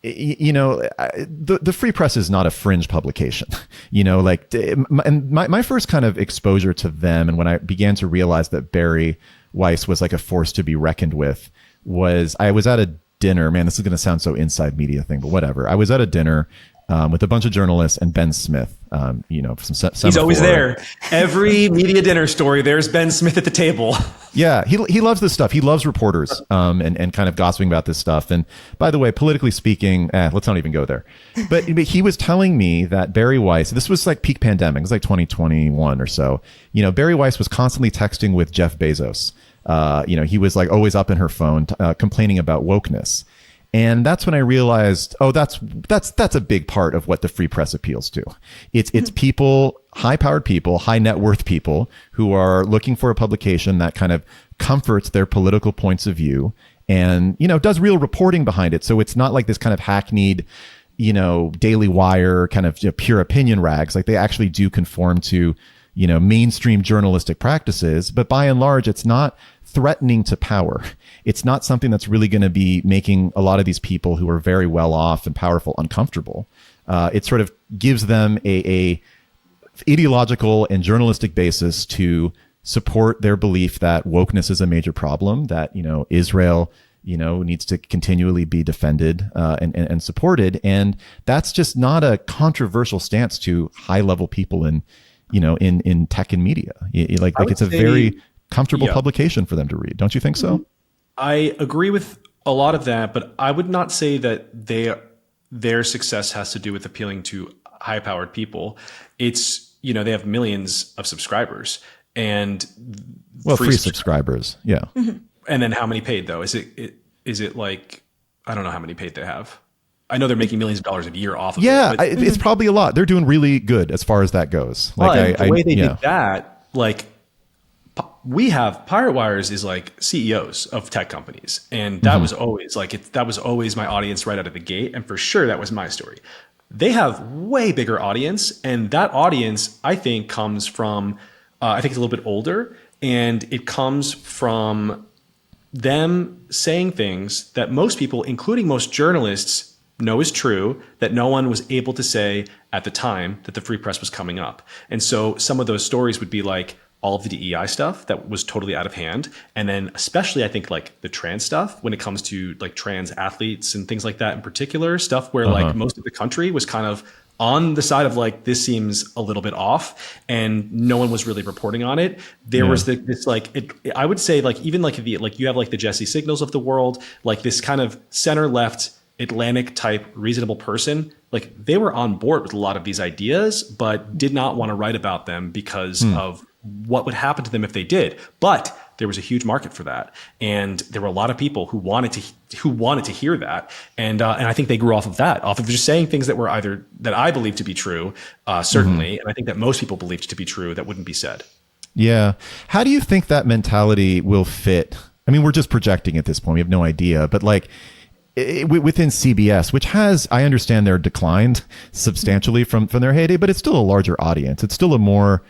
the Free Press is not a fringe publication, and my first kind of exposure to them, and when I began to realize that Bari Weiss was like a force to be reckoned with, I was at a dinner, man, this is going to sound so inside media thing, but whatever. I was at a dinner with a bunch of journalists and Ben Smith, from He's always there. Every media dinner story, there's Ben Smith at the table. Yeah, he loves this stuff. He loves reporters and kind of gossiping about this stuff. And by the way, politically speaking, let's not even go there. But he was telling me that Bari Weiss, this was like peak pandemic, it was like 2021 or so. Bari Weiss was constantly texting with Jeff Bezos. He was like always up in her phone complaining about wokeness. And that's when I realized, that's a big part of what the Free Press appeals to. It's people, high-powered people, high net worth people who are looking for a publication that kind of comforts their political points of view and, does real reporting behind it. So it's not like this kind of hackneyed, Daily Wire kind of pure opinion rags. Like, they actually do conform to, mainstream journalistic practices. But by and large, it's not threatening to power. It's not something that's really going to be making a lot of these people who are very well off and powerful uncomfortable. It sort of gives them a ideological and journalistic basis to support their belief that wokeness is a major problem, that, Israel, needs to continually be defended and supported. And that's just not a controversial stance to high level people in tech and media. Like it's a very comfortable publication for them to read. Don't you think so? I agree with a lot of that, but I would not say that their success has to do with appealing to high-powered people. It's, they have millions of subscribers and free subscribers. Yeah. Mm-hmm. And then how many paid though? Is it like, I don't know how many paid they have. I know they're making millions of dollars a year off of it. Yeah, it's probably a lot. They're doing really good as far as that goes. Like the way they did that, like we have Pirate Wires is like CEOs of tech companies. And that was always that was always my audience right out of the gate. And for sure that was my story. They have way bigger audience. And that audience, I think, comes from, I think it's a little bit older, and it comes from them saying things that most people, including most journalists, know is true, that no one was able to say at the time that the free press was coming up. And so some of those stories would be like all of the DEI stuff that was totally out of hand. And then especially, I think, like the trans stuff when it comes to like trans athletes and things like that in particular, stuff where like most of the country was kind of on the side of like, this seems a little bit off, and no one was really reporting on it. There was this like, I would say like, even like you have like the Jesse Signals of the world, like this kind of center left Atlantic type reasonable person, like they were on board with a lot of these ideas, but did not want to write about them because of what would happen to them if they did. But there was a huge market for that, and there were a lot of people who wanted to hear that, and I think they grew off of that, off of just saying things that were either that I believe to be true, certainly, and I think that most people believed to be true that wouldn't be said. Yeah, how do you think that mentality will fit? I mean, we're just projecting at this point; we have no idea, but like within CBS, which has, I understand, they're declined substantially from their heyday, but it's still a larger audience. It's still a more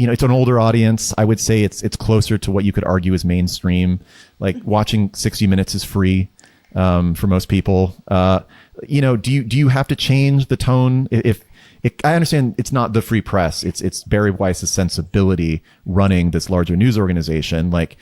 it's an older audience. I would say it's closer to what you could argue is mainstream. Like watching 60 Minutes is free for most people. Do you have to change the tone? If I understand it's not the free press, it's Bari Weiss's sensibility running this larger news organization. Like,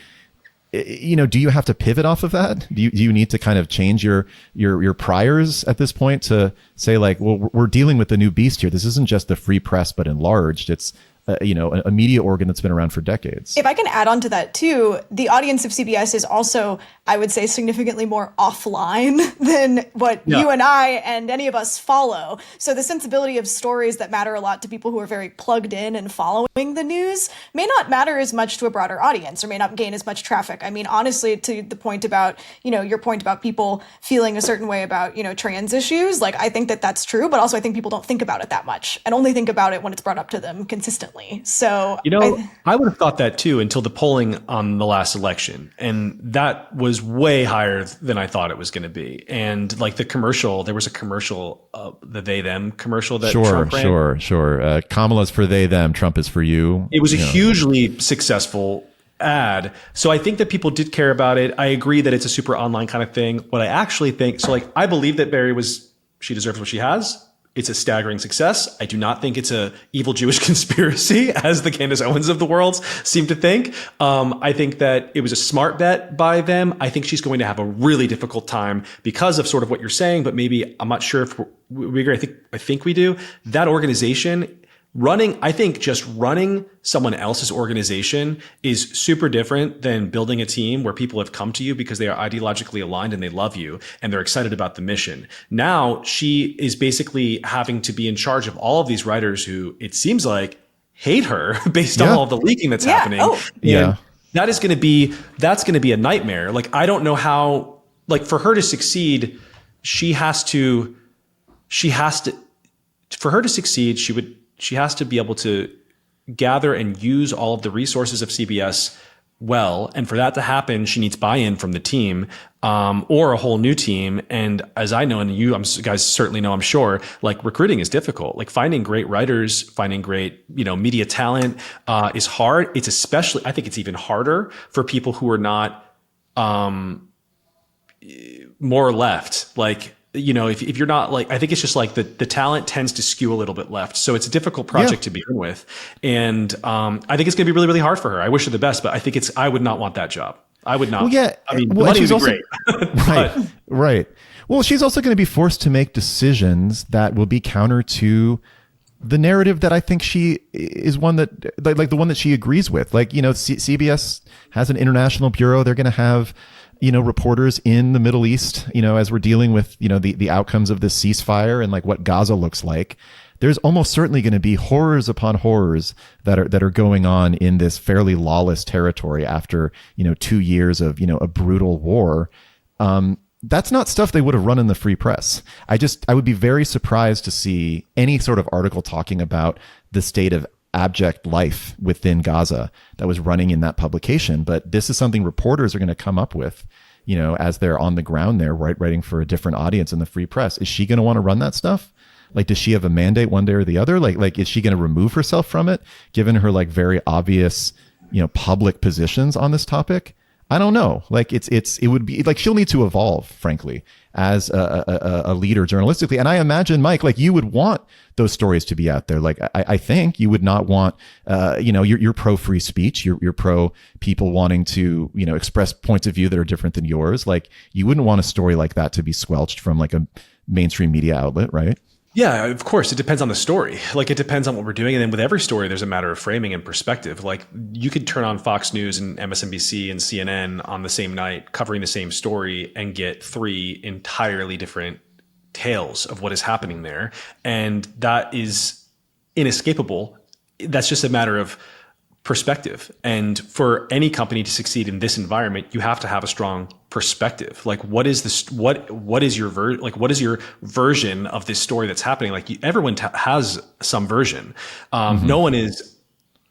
do you have to pivot off of that? Do you need to kind of change your priors at this point to say like, well, we're dealing with the new beast here. This isn't just the free press, but enlarged. It's a media organ that's been around for decades. If I can add on to that too, the audience of CBS is also, I would say, significantly more offline than what you and I and any of us follow. So the sensibility of stories that matter a lot to people who are very plugged in and following the news may not matter as much to a broader audience, or may not gain as much traffic. I mean, honestly, to the point about, your point about people feeling a certain way about, trans issues, like I think that that's true, but also I think people don't think about it that much and only think about it when it's brought up to them consistently. So I would have thought that too until the polling on the last election, and that was way higher than I thought it was going to be. And like the commercial, there was a commercial, the they them commercial that Trump ran. Sure. Kamala's for they them, Trump is for you. It was a hugely successful ad. So I think that people did care about it. I agree that it's a super online kind of thing. What I actually think, so like I believe that Bari she deserves what she has. It's a staggering success. I do not think it's a evil Jewish conspiracy, as the Candace Owens of the world seem to think. I think that it was a smart bet by them. I think she's going to have a really difficult time because of sort of what you're saying, but maybe I'm not sure if we agree. I think we do. That organization just running someone else's organization is super different than building a team where people have come to you because they are ideologically aligned and they love you and they're excited about the mission. Now she is basically having to be in charge of all of these writers who it seems like hate her based on all of the leaking that's happening. And that's going to be a nightmare. Like, I don't know how, like, for her to succeed, she has to be able to gather and use all of the resources of CBS well. And for that to happen, she needs buy-in from the team, or a whole new team. And as I know, and you guys certainly know, I'm sure, like recruiting is difficult. Like finding great writers, finding great, media talent, is hard. It's especially, I think it's even harder for people who are not, more left. Like, if you're not like, I think it's just like the talent tends to skew a little bit left. So it's a difficult project to begin with. And I think it's going to be really, really hard for her. I wish her the best, but I think I would not want that job. I would not. Well, yeah. I mean, the money would be great. Right. Well, she's also going to be forced to make decisions that will be counter to the narrative that I think she is one that like the one that she agrees with. Like, CBS has an international bureau. They're going to have, reporters in the Middle East, as we're dealing with, the outcomes of this ceasefire and like what Gaza looks like. There's almost certainly going to be horrors upon horrors that are going on in this fairly lawless territory after, 2 years of, a brutal war. That's not stuff they would have run in the free press. I would be very surprised to see any sort of article talking about the state of abject life within Gaza that was running in that publication. But this is something reporters are going to come up with, as they're on the ground there, writing for a different audience in the free press. Is she going to want to run that stuff? Like, does she have a mandate one day or the other? Like, is she going to remove herself from it, given her like very obvious, public positions on this topic? I don't know. Like, it would be like she'll need to evolve, frankly, as a leader journalistically. And I imagine, Mike, like you would want those stories to be out there. Like, I think you would not want, you're pro free speech. You're pro people wanting to, express points of view that are different than yours. Like, you wouldn't want a story like that to be squelched from like a mainstream media outlet, right? Yeah, of course. It depends on the story. Like, it depends on what we're doing. And then with every story, there's a matter of framing and perspective. Like, you could turn on Fox News and MSNBC and CNN on the same night, covering the same story, and get 3 entirely different tales of what is happening there. And that is inescapable. That's just a matter of perspective. And for any company to succeed in this environment, you have to have a strong perspective. Like, what is this? What is your what is your version of this story that's happening? Like, everyone has some version. No one is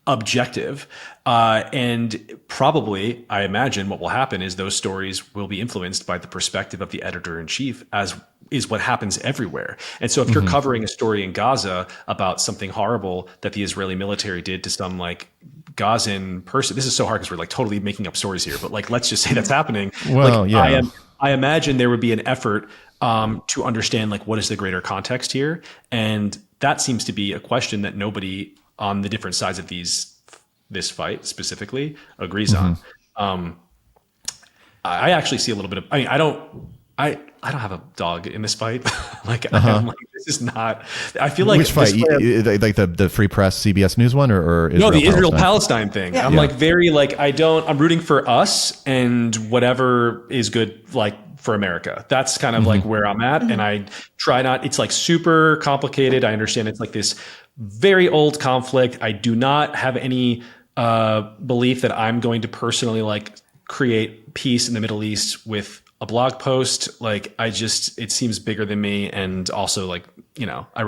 objective. And probably, I imagine what will happen is those stories will be influenced by the perspective of the editor in chief, as is what happens everywhere. And so if you're covering a story in Gaza about something horrible that the Israeli military did to some like Gazan person, this is so hard because we're like totally making up stories here, but like, let's just say that's happening. Well, like, yeah. I imagine there would be an effort to understand like what is the greater context here. And that seems to be a question that nobody on the different sides of this fight specifically agrees on. I actually see a little bit of, I don't have a dog in this fight. Like, I'm like, this is not, I feel like which fight? Like the Free Press CBS News one or Israel, no, the Israel-Palestine thing. Yeah. I'm like very like, I'm rooting for us and whatever is good, like for America. That's kind of like where I'm at. And I try not, it's like super complicated. I understand it's like this very old conflict. I do not have any belief that I'm going to personally like create peace in the Middle East with a blog post. Like, it seems bigger than me. And also like, I'm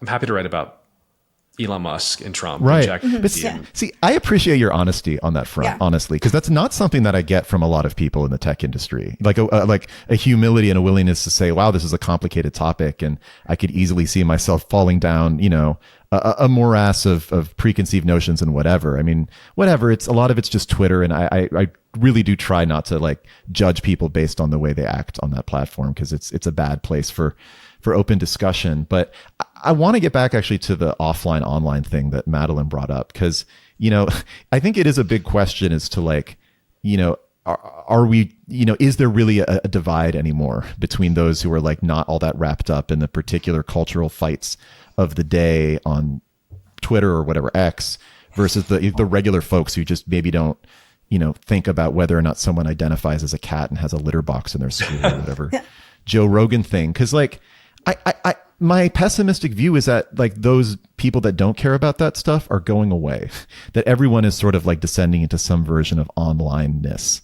happy to write about Elon Musk and Trump. Right. And But see, I appreciate your honesty on that front, honestly, because that's not something that I get from a lot of people in the tech industry. Like a humility and a willingness to say, wow, this is a complicated topic. And I could easily see myself falling down, a morass of preconceived notions and whatever. I mean, whatever. A lot of it's just Twitter. And I really do try not to like judge people based on the way they act on that platform, because it's a bad place for open discussion. But I want to get back actually to the offline online thing that Madeline brought up, because, I think it is a big question as to like, are we, is there really a divide anymore between those who are like not all that wrapped up in the particular cultural fights of the day on Twitter or whatever, X, versus the regular folks who just maybe don't, think about whether or not someone identifies as a cat and has a litter box in their school or whatever Joe Rogan thing. Cause like, my pessimistic view is that like those people that don't care about that stuff are going away, that everyone is sort of like descending into some version of online-ness.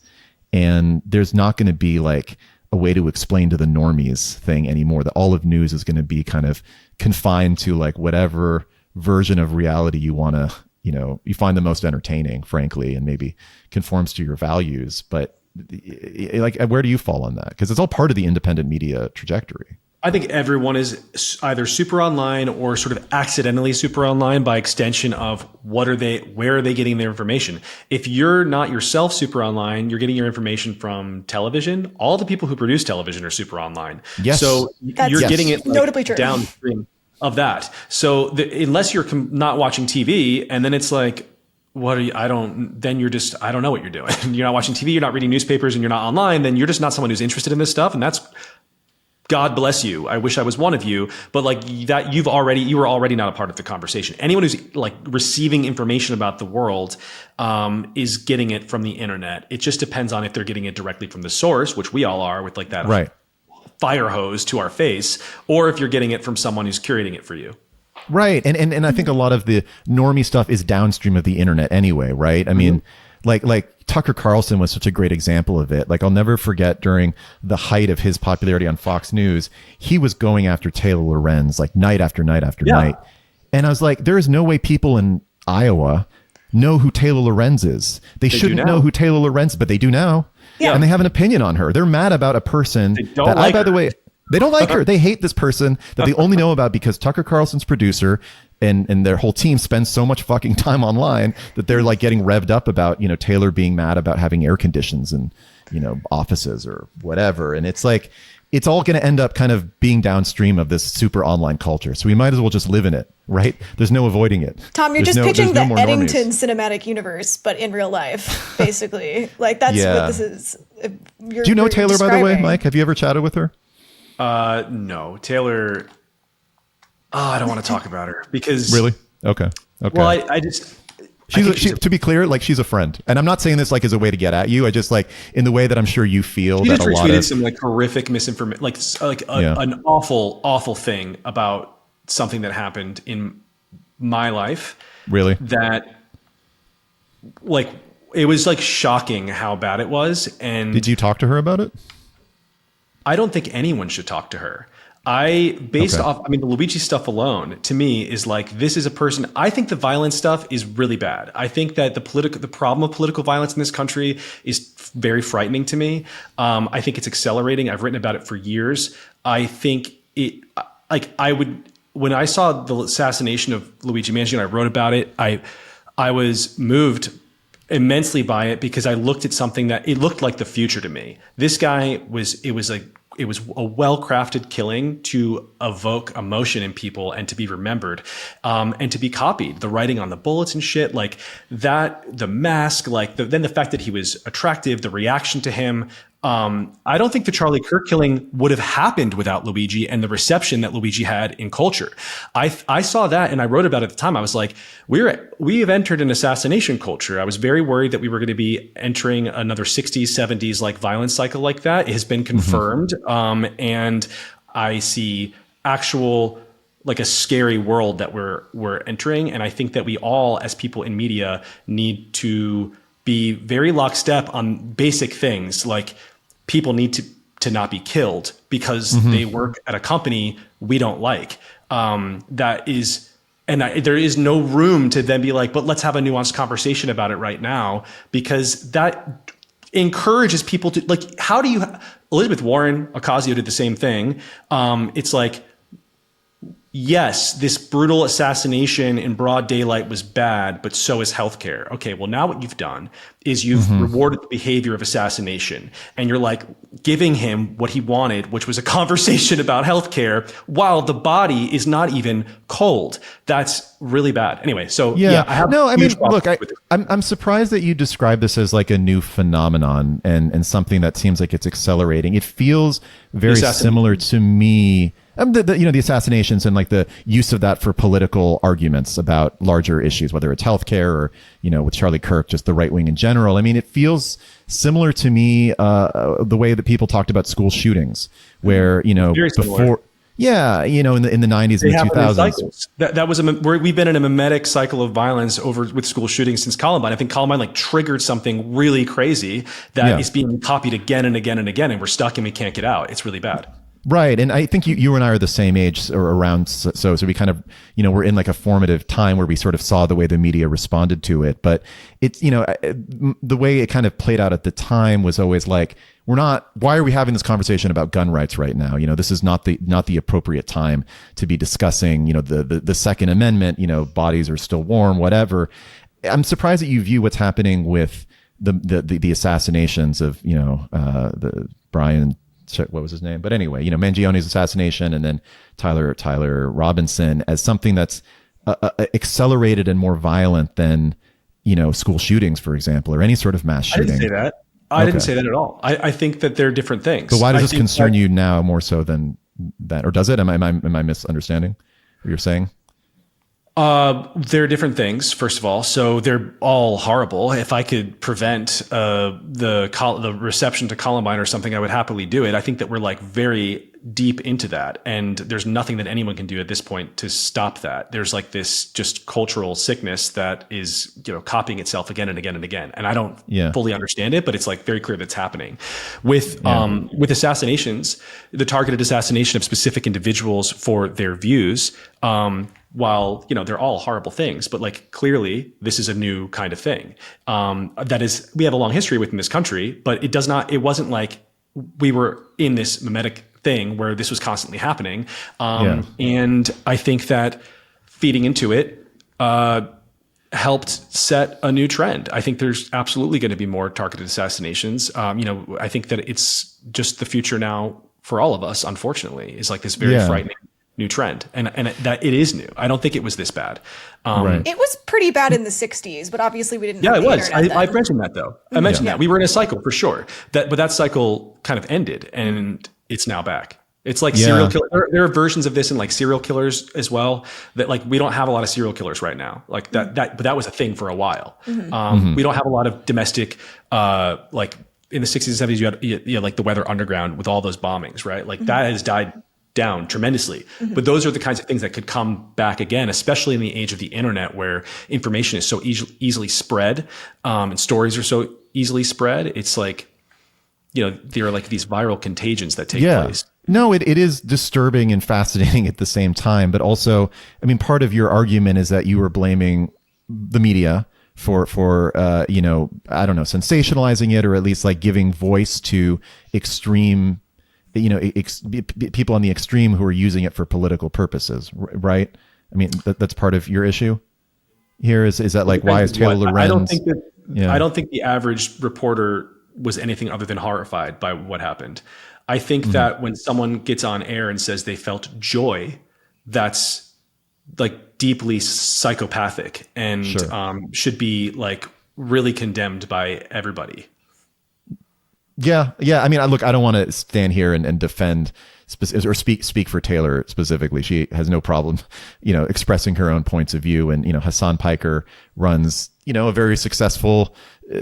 And there's not going to be like a way to explain to the normies thing anymore, that all of news is going to be kind of confined to like whatever version of reality you want to, you find the most entertaining, frankly, and maybe conforms to your values. But like, where do you fall on that? Because it's all part of the independent media trajectory. I think everyone is either super online or sort of accidentally super online by extension of where are they getting their information? If you're not yourself super online, you're getting your information from television. All the people who produce television are super online. Yes. So you're getting it like notably true. Downstream of that. So unless you're not watching TV, and then it's like, then you're just, I don't know what you're doing. You're not watching TV, you're not reading newspapers, and you're not online, then you're just not someone who's interested in this stuff. And that's God bless you. I wish I was one of you. But like that, you were already not a part of the conversation. Anyone who's like receiving information about the world is getting it from the internet. It just depends on if they're getting it directly from the source, which we all are with like that fire hose to our face, or if you're getting it from someone who's curating it for you. Right. And I think a lot of the normie stuff is downstream of the internet anyway, right? I mean, like Tucker Carlson was such a great example of it. Like, I'll never forget during the height of his popularity on Fox News, he was going after Taylor Lorenz like night after night after night. And I was like, there is no way people in Iowa know who Taylor Lorenz is. They shouldn't know who Taylor Lorenz is, but they do now. Yeah. And they have an opinion on her. They're mad about a person that by the way, they don't like her. They hate this person that they only know about because Tucker Carlson's producer and their whole team spends so much fucking time online that they're like getting revved up about, Taylor being mad about having air conditions and, offices or whatever. And it's like, it's all going to end up kind of being downstream of this super online culture. So we might as well just live in it, right? There's no avoiding it. Tom, you're just pitching the Eddington cinematic universe, but in real life, basically. Like that's what this is. Do you know Taylor, by the way, Mike? Have you ever chatted with her? No, Taylor. I don't want to talk about her because really. Okay. Well, I just. To be clear, like she's a friend, and I'm not saying this like as a way to get at you. I just like in the way that I'm sure you feel that a lot of some like horrific misinformation, an awful thing about something that happened in my life. Really? That like it was like shocking how bad it was. And did you talk to her about it? I don't think anyone should talk to her. The Luigi stuff alone to me is like, this is a person. I think the violence stuff is really bad. I think that the problem of political violence in this country is very frightening to me. I think it's accelerating. I've written about it for years. I think when I saw the assassination of Luigi Mangino, I wrote about it. I was moved immensely by it because I looked at something that it looked like the future to me. This guy it was a well-crafted killing to evoke emotion in people and to be remembered, and to be copied. The writing on the bullets and shit like that, the mask, then the fact that he was attractive, the reaction to him. I don't think the Charlie Kirk killing would have happened without Luigi and the reception that Luigi had in culture. I saw that and I wrote about it at the time. I was like, we have entered an assassination culture. I was very worried that we were going to be entering another 60s, 70s like violence cycle like that. It has been confirmed. And I see actual like a scary world that we're entering. And I think that we all as people in media need to be very lockstep on basic things like people need to not be killed because they work at a company we don't like. There is no room to then be like, but let's have a nuanced conversation about it right now, because that encourages people to like, Elizabeth Warren Ocasio did the same thing. It's like, yes, this brutal assassination in broad daylight was bad, but so is healthcare. Okay, well, now what you've done is you've rewarded the behavior of assassination, and you're like giving him what he wanted, which was a conversation about healthcare, while the body is not even cold. That's really bad. Anyway, so I'm surprised that you describe this as like a new phenomenon and something that seems like it's accelerating. It feels very similar to me. The assassinations and like the use of that for political arguments about larger issues, whether it's healthcare or, with Charlie Kirk, just the right wing in general. I mean, it feels similar to me, the way that people talked about school shootings where, before, in the 90s and the 2000s. That was we've been in a mimetic cycle of violence with school shootings since Columbine. I think Columbine like triggered something really crazy that is being copied again and again and again, and we're stuck and we can't get out. It's really bad. Right. And I think you and I are the same age or around. So we kind of, we're in like a formative time where we sort of saw the way the media responded to it. But it's, the way it kind of played out at the time was always like, why are we having this conversation about gun rights right now? This is not the appropriate time to be discussing, the Second Amendment, bodies are still warm, whatever. I'm surprised that you view what's happening with the assassinations of, the Brian, what was his name? But anyway, Mangione's assassination and then Tyler Robinson as something that's accelerated and more violent than, school shootings, for example, or any sort of mass shooting. I didn't say that. I didn't say that at all. I think that they're different things. But why does this concern you now more so than that? Or does it? Am I misunderstanding what you're saying? They're different things, first of all. So they're all horrible. If I could prevent the reception to Columbine or something, I would happily do it. I think that we're like very deep into that, and there's nothing that anyone can do at this point to stop that. There's like this just cultural sickness that is, copying itself again and again and again. And I don't fully understand it, but it's like very clear that's happening with assassinations, the targeted assassination of specific individuals for their views. While, they're all horrible things, but like clearly this is a new kind of thing. That is, we have a long history within this country, but it wasn't like we were in this mimetic thing where this was constantly happening. And I think that feeding into it, helped set a new trend. I think there's absolutely going to be more targeted assassinations. I think that it's just the future now for all of us, unfortunately, is like this very frightening new trend, and that it is new. I don't think it was this bad. It was pretty bad in the 60s, but obviously we didn't. Yeah, it was. I mentioned that though. I mentioned that we were in a cycle for sure. But that cycle kind of ended, and it's now back. It's like serial killer. There are versions of this in like serial killers as well. That like we don't have a lot of serial killers right now. Like that. But that was a thing for a while. We don't have a lot of domestic like in the 60s and 70s. You had like the Weather Underground with all those bombings, right? Like that has died down tremendously. But those are the kinds of things that could come back again, especially in the age of the internet where information is so easily spread, and stories are so easily spread. It's like, there are like these viral contagions that take place. No, it is disturbing and fascinating at the same time. But also, I mean, part of your argument is that you were blaming the media for I don't know, sensationalizing it, or at least like giving voice to extreme people on the extreme who are using it for political purposes, right? I mean, that's part of your issue here. Is that like, why is Taylor Lorenz? I don't think the average reporter was anything other than horrified by what happened. I think that when someone gets on air and says they felt joy, that's like deeply psychopathic and should be like really condemned by everybody. Yeah. I mean, look, I don't want to stand here and defend or speak for Taylor specifically. She has no problem, expressing her own points of view. And, Hassan Piker runs, a very successful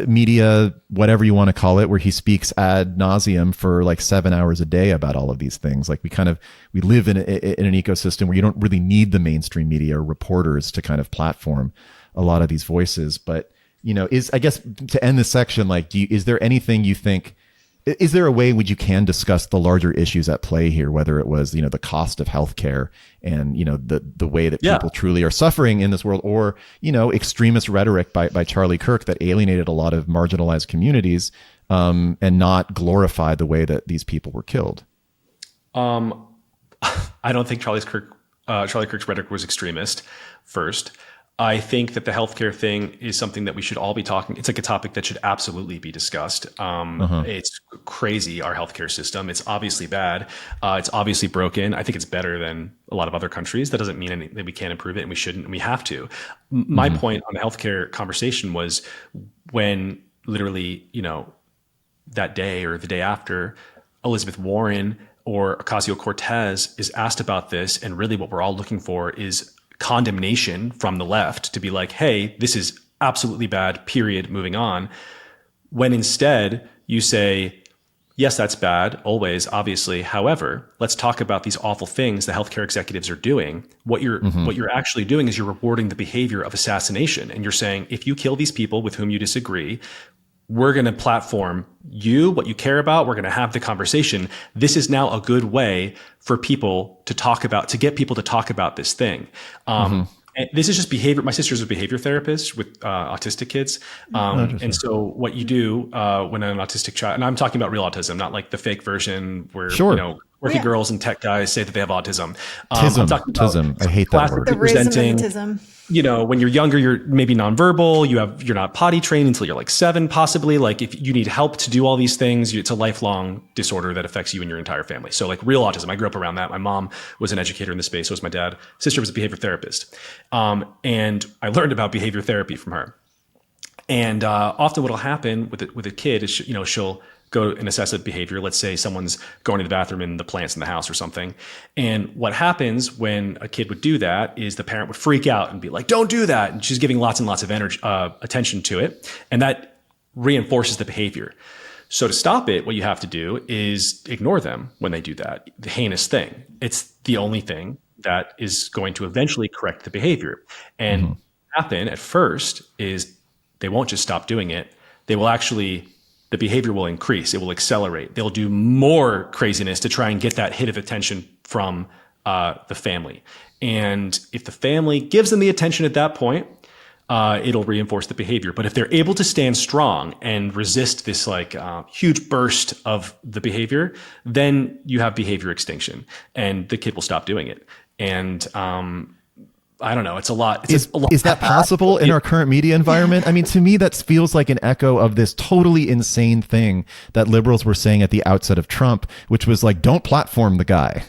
media, whatever you want to call it, where he speaks ad nauseum for like 7 hours a day about all of these things. Like we live in an ecosystem where you don't really need the mainstream media or reporters to kind of platform a lot of these voices. But, I guess to end this section, like, is there anything you think? Is there a way in which you can discuss the larger issues at play here, whether it was, the cost of healthcare and, the way that people truly are suffering in this world, or, extremist rhetoric by Charlie Kirk that alienated a lot of marginalized communities, and not glorified the way that these people were killed? I don't think Charlie Kirk's rhetoric was extremist, first. I think that the healthcare thing is something that we should all be talking. It's like a topic that should absolutely be discussed. It's crazy, our healthcare system. It's obviously bad. It's obviously broken. I think it's better than a lot of other countries. That doesn't mean that we can't improve it, and we shouldn't, and we have to. My point on the healthcare conversation was when literally, that day or the day after, Elizabeth Warren or Ocasio-Cortez is asked about this, and really what we're all looking for is condemnation from the left to be like, hey, this is absolutely bad, period, moving on. When instead you say, yes, that's bad, always, obviously. However, let's talk about these awful things the healthcare executives are doing. What you're actually doing is you're rewarding the behavior of assassination. And you're saying, if you kill these people with whom you disagree, we're going to platform you, what you care about. We're going to have the conversation. This is now a good way for people to get people to talk about this thing. And this is just behavior. My sister's a behavior therapist with autistic kids. And so what you do when an autistic child, and I'm talking about real autism, not like the fake version where, quirky girls and tech guys say that they have autism. Tism. I hate that word. The representing. When you're younger, you're maybe nonverbal. You're not potty trained until you're like 7, possibly. Like if you need help to do all these things, it's a lifelong disorder that affects you and your entire family. So like real autism, I grew up around that. My mom was an educator in the space. So was my dad. Sister was a behavior therapist. And I learned about behavior therapy from her. And often what will happen with a kid is, she'll go and assess a behavior. Let's say someone's going to the bathroom and the plant's in the house or something. And what happens when a kid would do that is the parent would freak out and be like, don't do that. And she's giving lots and lots of energy, attention to it. And that reinforces the behavior. So to stop it, what you have to do is ignore them when they do that. The heinous thing. It's the only thing that is going to eventually correct the behavior. And what happen at first is they won't just stop doing it. They will actually, the behavior will increase. It will accelerate. They'll do more craziness to try and get that hit of attention from the family. And if the family gives them the attention at that point, it'll reinforce the behavior. But if they're able to stand strong and resist this huge burst of the behavior, then you have behavior extinction and the kid will stop doing it. And I don't know. It's a lot. Is that possible in our current media environment? I mean, to me, that feels like an echo of this totally insane thing that liberals were saying at the outset of Trump, which was like, don't platform the guy.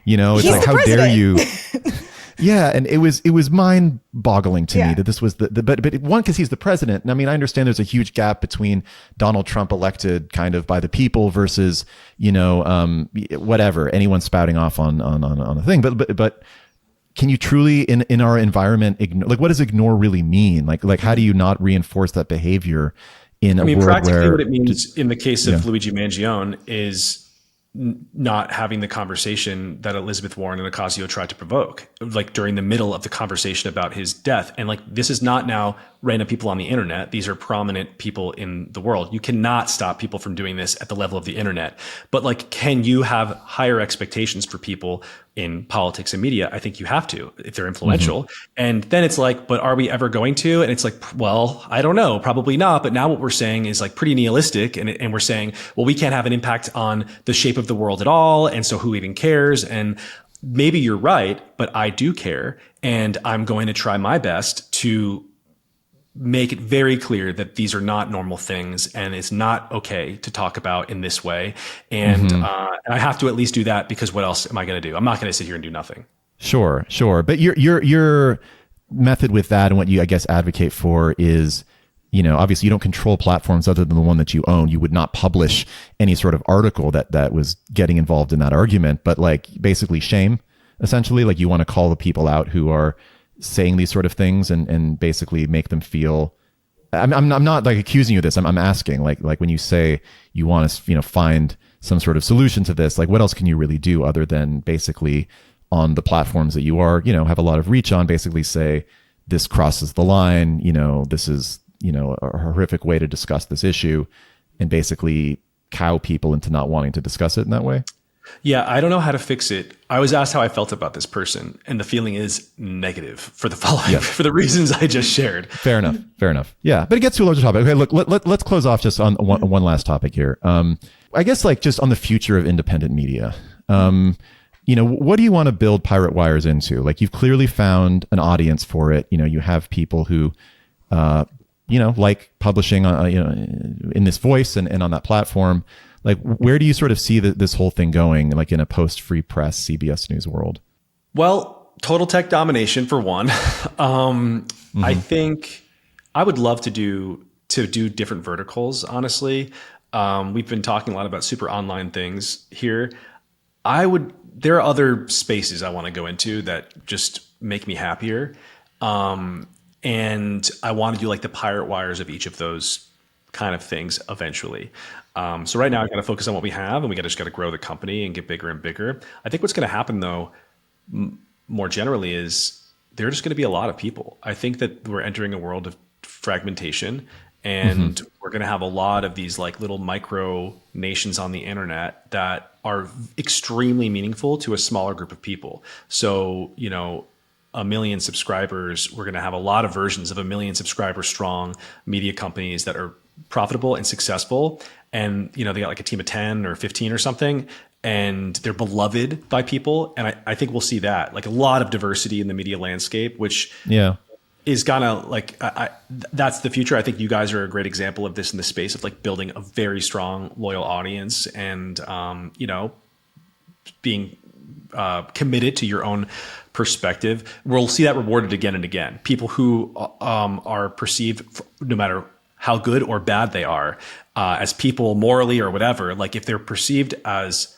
It's He's like, the how president. dare you? Yeah, and it was mind-boggling to me that this was but one, because he's the president, and I mean, I understand there's a huge gap between Donald Trump elected kind of by the people versus whatever, anyone spouting off on a thing, but can you truly in our environment ignore, like, what does ignore really mean? Like how do you not reinforce that behavior in a world practically where what it means in the case of Luigi Mangione is not having the conversation that Elizabeth Warren and Ocasio tried to provoke, like during the middle of the conversation about his death. And like, this is not now random people on the internet. These are prominent people in the world. You cannot stop people from doing this at the level of the internet. But like, can you have higher expectations for people in politics and media? I think you have to, if they're influential. And then it's like, but are we ever going to? And it's like, well, I don't know, probably not. But now what we're saying is like pretty nihilistic. And we're saying, well, we can't have an impact on the shape of the world at all. And so who even cares? And maybe you're right, but I do care. And I'm going to try my best to make it very clear that these are not normal things and it's not okay to talk about in this way. And I have to at least do that, because what else am I going to do? I'm not going to sit here and do nothing. Sure. But your method with that and what you, I guess, advocate for is, obviously you don't control platforms other than the one that you own. You would not publish any sort of article that was getting involved in that argument, but like basically shame, essentially. Like, you want to call the people out who are saying these sort of things and basically make them feel, I'm not like accusing you of this. I'm asking, like when you say you want to, find some sort of solution to this, like what else can you really do other than basically on the platforms that you are, have a lot of reach on, basically say this crosses the line, this is, a horrific way to discuss this issue, and basically cow people into not wanting to discuss it in that way? Yeah, I don't know how to fix it. I was asked how I felt about this person, and the feeling is negative for the following, for the reasons I just shared. Fair enough. Yeah, but it gets to a larger topic. Okay, look, let's close off just on one last topic here. I guess like just on the future of independent media. What do you want to build Pirate Wires into? Like, you've clearly found an audience for it. You have people who, like publishing, in this voice and on that platform. Like, where do you sort of see this whole thing going, like in a post-free press CBS News world? Well, total tech domination for one. I think I would love to do different verticals, honestly. We've been talking a lot about super online things here. There are other spaces I want to go into that just make me happier. And I want to do like the Pirate Wires of each of those kind of things eventually. So right now I got to focus on what we have, and we just got to grow the company and get bigger and bigger. I think what's going to happen though, more generally, is there are just going to be a lot of people. I think that we're entering a world of fragmentation, and we're going to have a lot of these like little micro nations on the internet that are extremely meaningful to a smaller group of people. So, 1 million subscribers, we're going to have a lot of versions of 1 million subscriber strong media companies that are profitable and successful. And, they got like a team of 10 or 15 or something, and they're beloved by people. And I think we'll see that, like a lot of diversity in the media landscape, which is gonna that's the future. I think you guys are a great example of this in the space of like building a very strong, loyal audience and, being committed to your own perspective. We'll see that rewarded again and again. People who are perceived, no matter how good or bad they are as people morally or whatever. Like if they're perceived as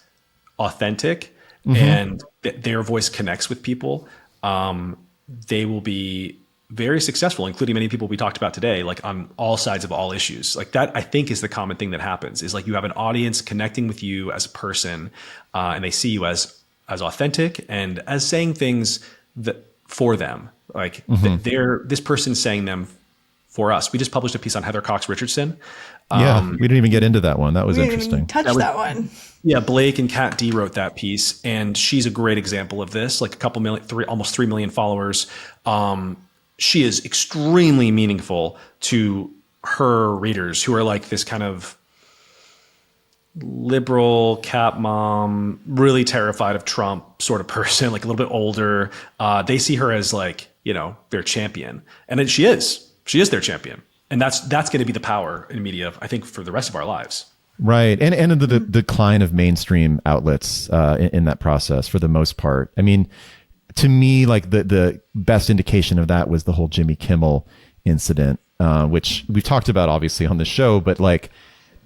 authentic and their voice connects with people, they will be very successful, including many people we talked about today, like on all sides of all issues. Like that, I think, is the common thing that happens, is like you have an audience connecting with you as a person, and they see you as authentic and as saying things that for them. Like this person's saying them for us. We just published a piece on Heather Cox Richardson. We didn't even get into that one. That was interesting. Touch that one. Yeah, Blake and Kat D wrote that piece, and she's a great example of this. Like a couple million, almost 3 million followers. She is extremely meaningful to her readers, who are like this kind of liberal cat mom, really terrified of Trump sort of person, like a little bit older. They see her as like, their champion. And then she is their champion. And that's going to be the power in media, I think, for the rest of our lives. Right. And the decline of mainstream outlets in that process for the most part. I mean, to me, like the best indication of that was the whole Jimmy Kimmel incident, which we've talked about obviously on the show, but like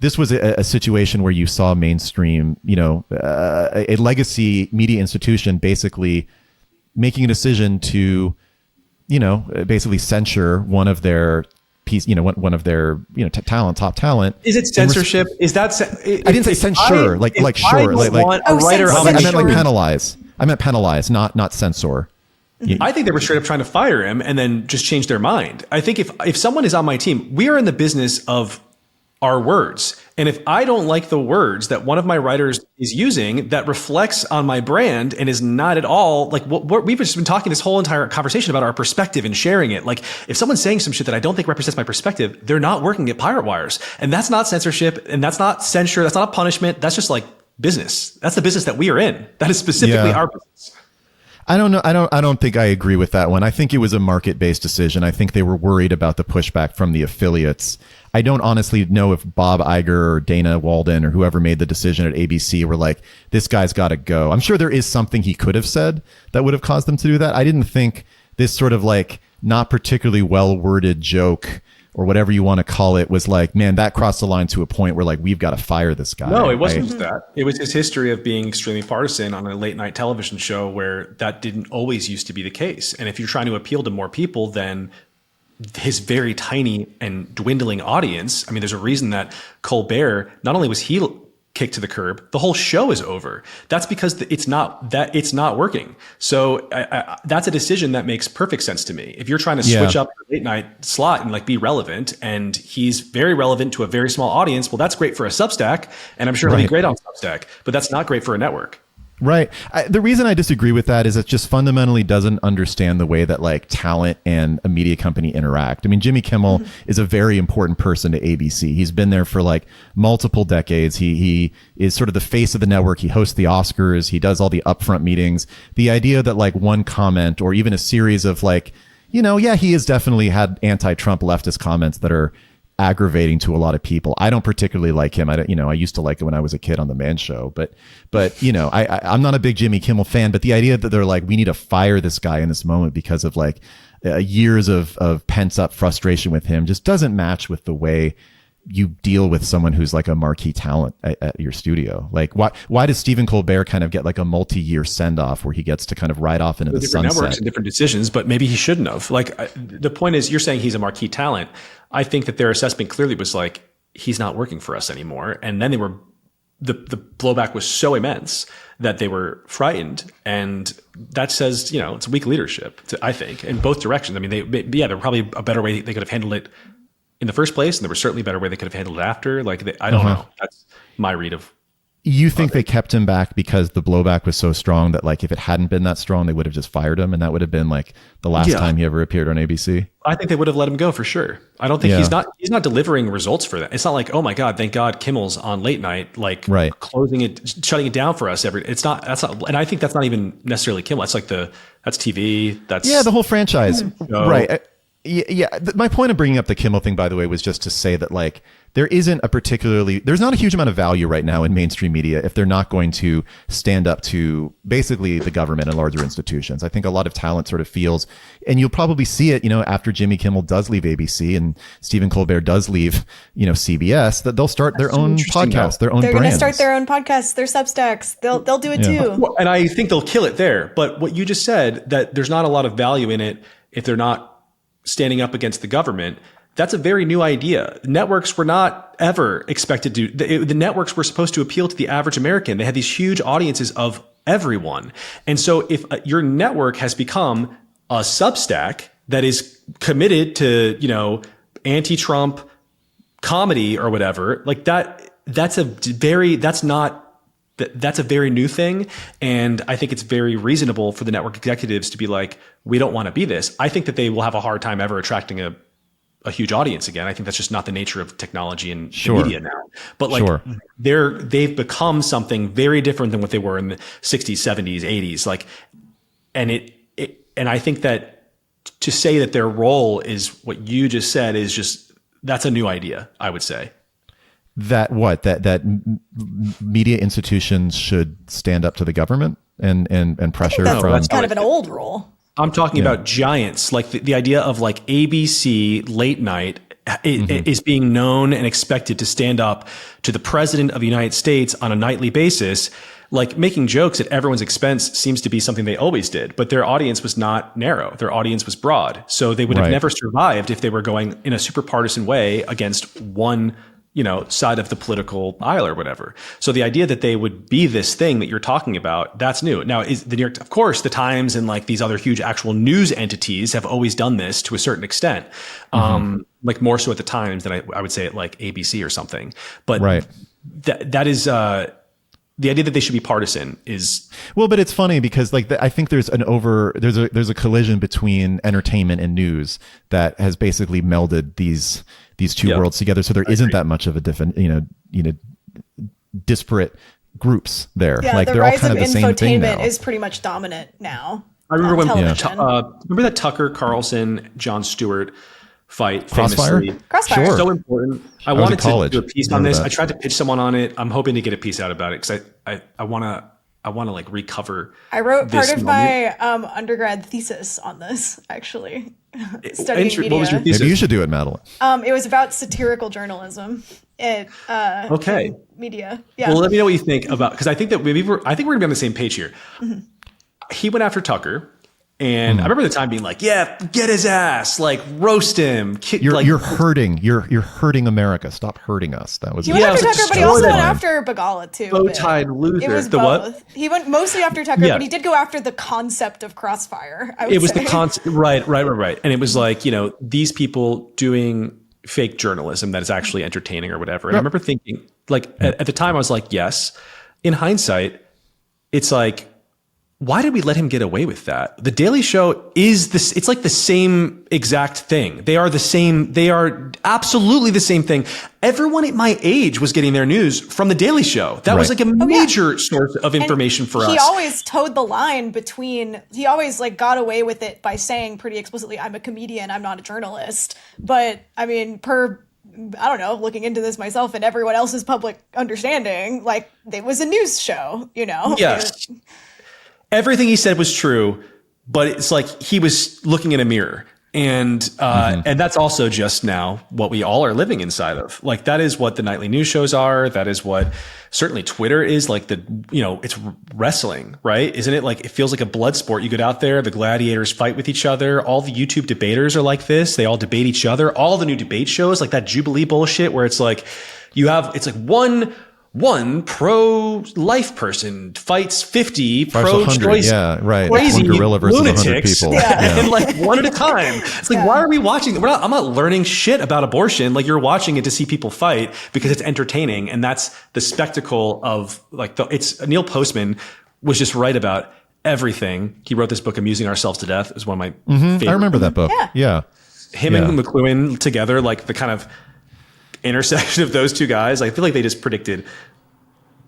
this was a situation where you saw mainstream, a legacy media institution basically making a decision to, basically censure one of their one of their top talent. Is it censorship? Is that? I didn't say censure. Like sure. Like a writer. I meant like penalize. I meant penalize, not censor. I think they were straight up trying to fire him and then just change their mind. I think if someone is on my team, we are in the business of our words. And if I don't like the words that one of my writers is using that reflects on my brand and is not at all like what we've just been talking this whole entire conversation about our perspective and sharing it. Like if someone's saying some shit that I don't think represents my perspective, they're not working at Pirate Wires. And that's not censorship, and that's not censure. That's not a punishment. That's just like business. That's the business that we are in. That is specifically our business. I don't know. I don't think I agree with that one. I think it was a market-based decision. I think they were worried about the pushback from the affiliates. I don't honestly know if Bob Iger or Dana Walden or whoever made the decision at ABC were like, this guy's got to go. I'm sure there is something he could have said that would have caused them to do that. I didn't think this sort of like not particularly well-worded joke or whatever you want to call it was like, man, that crossed the line to a point where like, we've got to fire this guy. No, it wasn't just that. It was his history of being extremely partisan on a late night television show where that didn't always used to be the case. And if you're trying to appeal to more people, then his very tiny and dwindling audience. I mean, there's a reason that Colbert, not only was he kicked to the curb, the whole show is over. That's because it's not working. So that's a decision that makes perfect sense to me. If you're trying to switch up the late night slot and like be relevant, and he's very relevant to a very small audience, well, that's great for a Substack, and I'm sure he'll be great on Substack, but that's not great for a network. Right. The reason I disagree with that is it just fundamentally doesn't understand the way that like talent and a media company interact. I mean, Jimmy Kimmel is a very important person to ABC. He's been there for like multiple decades. He is sort of the face of the network. He hosts the Oscars. He does all the upfront meetings. The idea that like one comment or even a series of like, he has definitely had anti-Trump leftist comments that are aggravating to a lot of people. I don't particularly like him. I used to like it when I was a kid on the Man Show, but I'm not a big Jimmy Kimmel fan, but the idea that they're like, we need to fire this guy in this moment because of like years of pent up frustration with him just doesn't match with the way you deal with someone who's like a marquee talent at your studio. Like why does Stephen Colbert kind of get like a multi-year send off where he gets to kind of ride off into the different sunset? Networks and different decisions, but maybe he shouldn't have. Like the point is, you're saying he's a marquee talent. I think that their assessment clearly was like, he's not working for us anymore. And then the blowback was so immense that they were frightened. And that says, it's weak leadership, I think, in both directions. I mean, there were probably a better way they could have handled it in the first place, and there was certainly a better way they could have handled it after. Like, I don't know. That's my read of. You think they kept him back because the blowback was so strong that like if it hadn't been that strong, they would have just fired him, and that would have been like the last time he ever appeared on ABC? I think they would have let him go for sure. I don't think he's not delivering results for that. It's not like, oh my God, thank God Kimmel's on late night, like closing it, shutting it down for us that's not, and I think that's not even necessarily Kimmel. That's like that's TV. That's the whole franchise. Right. Yeah. My point of bringing up the Kimmel thing, by the way, was just to say that like there's not a huge amount of value right now in mainstream media if they're not going to stand up to basically the government and larger institutions. I think a lot of talent sort of feels, and you'll probably see it, after Jimmy Kimmel does leave ABC and Stephen Colbert does leave, CBS, that they'll start their own podcast, their own They're brands. going to start their own podcasts, their Substacks. They'll do it too. Well, and I think they'll kill it there. But what you just said, that there's not a lot of value in it if they're not standing up against the government. That's a very new idea. Networks were not ever expected to. The networks were supposed to appeal to the average American. They had these huge audiences of everyone. And so if your network has become a Substack that is committed to, anti-Trump comedy or whatever, like that's a very new thing. And I think it's very reasonable for the network executives to be like, we don't want to be this. I think that they will have a hard time ever attracting a huge audience again. I think that's just not the nature of technology and media now. But like they've become something very different than what they were in the 60s, 70s, 80s. Like, and I think that to say that their role is what you just said is just, that's a new idea, I would say. That media institutions should stand up to the government and pressure from. That's kind of an old rule. I'm talking about giants, like the idea of like ABC late night is being known and expected to stand up to the president of the United States on a nightly basis. Like making jokes at everyone's expense seems to be something they always did, but their audience was not narrow. Their audience was broad. So they would have never survived if they were going in a super partisan way against one side of the political aisle or whatever. So the idea that they would be this thing that you're talking about, that's new. Now, is the New York, of course, the Times and like these other huge actual news entities have always done this to a certain extent. Like more so at the Times than I would say at like ABC or something. But that is, the idea that they should be partisan is well, but it's funny because like I think there's a collision between entertainment and news that has basically melded these two worlds together. So there isn't that much of a different, disparate groups there. Yeah, like the they're all rise kind of of the same thing now. infotainment is pretty much dominant now. I remember when television. remember that Tucker Carlson, Jon Stewart fight Crossfire? famously. Crossfire. Sure. So important. I was wanted in to college. do a piece on this. I tried to pitch someone on it. I'm hoping to get a piece out about it because I want to like recover. I wrote part of moment. my undergrad thesis on this, actually. Studying media. What was your thesis? Maybe you should do it, Madeline. It was about satirical journalism in media. Yeah. Well, let me know what you think about, because I think that we're gonna be on the same page here. He went after Tucker. And I remember the time being like, yeah, get his ass, like roast him. You're hurting. You're hurting America. Stop hurting us. That was he went after Tucker, but he also went after Bagala too. Bow-tied loser. It was both. What? He went mostly after Tucker, but he did go after the concept of Crossfire. It was the concept, right. And it was like, these people doing fake journalism that is actually entertaining or whatever. And I remember thinking, like, at the time, I was like, yes. In hindsight, it's like, why did we let him get away with that? The Daily Show is this, it's like the same exact thing. They are the same. They are absolutely the same thing. Everyone at my age was getting their news from the Daily Show. That was like a major source of information for us. He always towed the line he always like got away with it by saying pretty explicitly, I'm a comedian, I'm not a journalist. But I mean, I don't know, looking into this myself and everyone else's public understanding, like it was a news show, Yes. Everything he said was true, but it's like he was looking in a mirror. And and that's also just now what we all are living inside of. Like that is what the nightly news shows are. That is what certainly Twitter is. Like it's wrestling, right? Isn't it? Like it feels like a blood sport. You get out there, the gladiators fight with each other. All the YouTube debaters are like this. They all debate each other. All the new debate shows, like that Jubilee bullshit, where it's like it's like one pro-life person fights 50 pro-choice crazy gorilla versus lunatics, 100 people. And like one at a time. It's like, why are we watching? I'm not learning shit about abortion. Like you're watching it to see people fight because it's entertaining, and that's the spectacle of like it's Neil Postman was just right about everything. He wrote this book, Amusing Ourselves to Death. It was one of my favorite. I remember that book. Yeah. Him and McLuhan together, like the kind of intersection of those two guys, I feel like they just predicted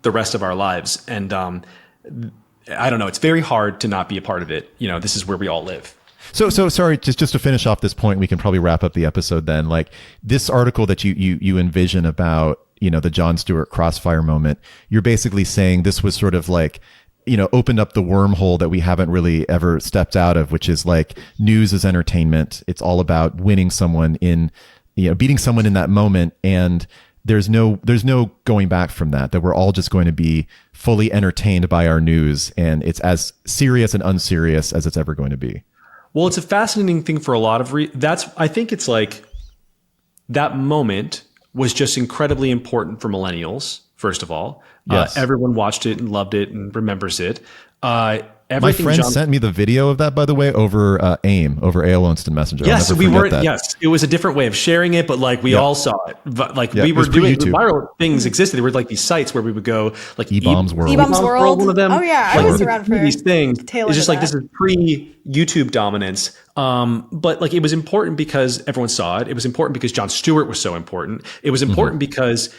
the rest of our lives. And I don't know, it's very hard to not be a part of it. This is where we all live. So sorry, just to finish off this point, we can probably wrap up the episode then. Like this article that you envision about, the Jon Stewart crossfire moment, you're basically saying this was sort of like, opened up the wormhole that we haven't really ever stepped out of, which is like news is entertainment. It's all about winning someone beating someone in that moment. And there's no going back from that we're all just going to be fully entertained by our news. And it's as serious and unserious as it's ever going to be. Well, it's a fascinating thing for a lot of I think it's like that moment was just incredibly important for millennials. First of all, yes. Everyone watched it and loved it and remembers it. My friend sent me the video of that, by the way, over AIM, over AOL Instant Messenger. Yes, we were. Yes, it was a different way of sharing it, but like we all saw it. But like we were doing viral things existed. There were like these sites where we would go, like E-Bombs World. E-Bombs World. One of them. Oh yeah, I was around for these things. It's just like that. This is pre-YouTube dominance. But like it was important because everyone saw it. It was important because Jon Stewart was so important. It was important because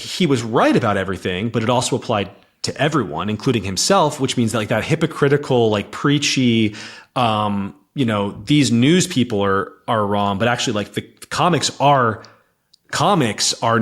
he was right about everything, but it also applied to everyone, including himself, which means that like that hypocritical, like preachy, these news people are wrong, but actually like the comics are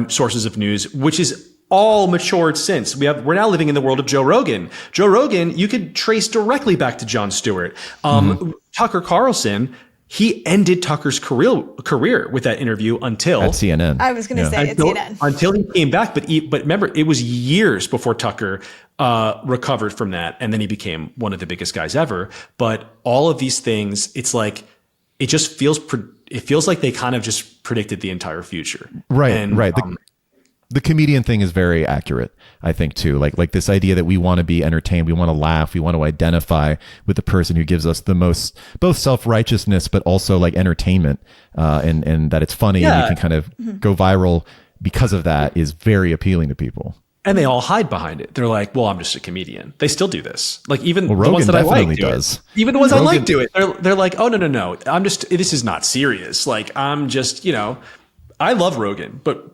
sources of news, which is all matured since. We're now living in the world of Joe Rogan. Joe Rogan, you could trace directly back to Jon Stewart. Tucker Carlson, he ended Tucker's career with that interview until at CNN. I was going to say at CNN until he came back. But remember, it was years before Tucker recovered from that, and then he became one of the biggest guys ever. But all of these things, it's like it just feels like they kind of just predicted the entire future. Right, and, right. The comedian thing is very accurate, I think, too. Like this idea that we want to be entertained, we want to laugh, we want to identify with the person who gives us the most, both self-righteousness, but also like entertainment, and that it's funny and you can kind of go viral because of that is very appealing to people. And they all hide behind it. They're like, well, I'm just a comedian. They still do this. Like even the Rogan ones that I like do does. it. Even the ones I like do it. They're like, oh, no. This is not serious. Like I'm just, I love Rogan, but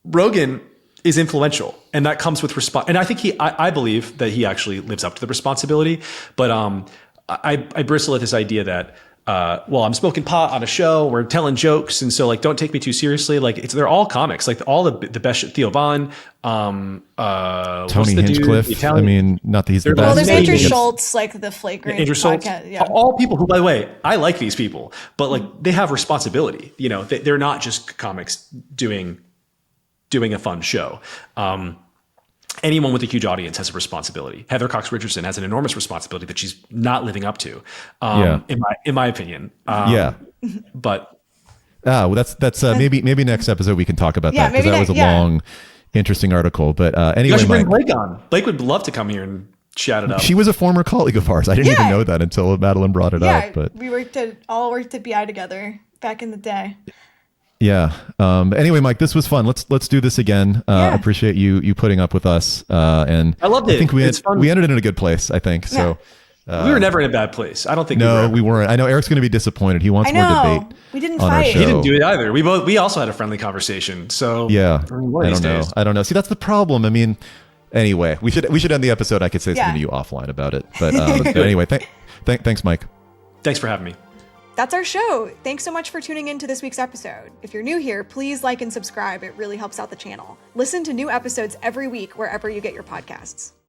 Rogan is influential, and that comes with and I think I believe that he actually lives up to the responsibility. But I bristle at this idea that I'm smoking pot on a show, we're telling jokes, and so like don't take me too seriously. Like they're all comics, like all the best shit. Theo Von, Tony Hinchcliffe. I mean, not that he's the best. Well, there's Andrew Schultz, like the Flagrant Andrew Schultz. All people who, by the way, I like these people, but like they have responsibility. They're not just comics doing a fun show. Anyone with a huge audience has a responsibility. Heather Cox Richardson has an enormous responsibility that she's not living up to, in my opinion. But well, that's maybe next episode we can talk about that, because that was a long, interesting article. But anyway, you should bring Blake on. Blake would love to come here and chat it up. She was a former colleague of ours. I didn't even know that until Madeline brought it up. But we all worked at BI together back in the day. Yeah. Anyway, Mike, this was fun. Let's do this again. I appreciate you putting up with us. And I loved it. I think we ended in a good place, I think. Yeah. So we were never in a bad place. I don't think we weren't. I know Eric's going to be disappointed. He wants more debate. We didn't fight. He didn't do it either. We also had a friendly conversation. So yeah, I don't know. See, that's the problem. I mean, anyway, we should end the episode. I could say something to you offline about it. But anyway, thanks, Mike. Thanks for having me. That's our show. Thanks so much for tuning in to this week's episode. If you're new here, please like and subscribe. It really helps out the channel. Listen to new episodes every week wherever you get your podcasts.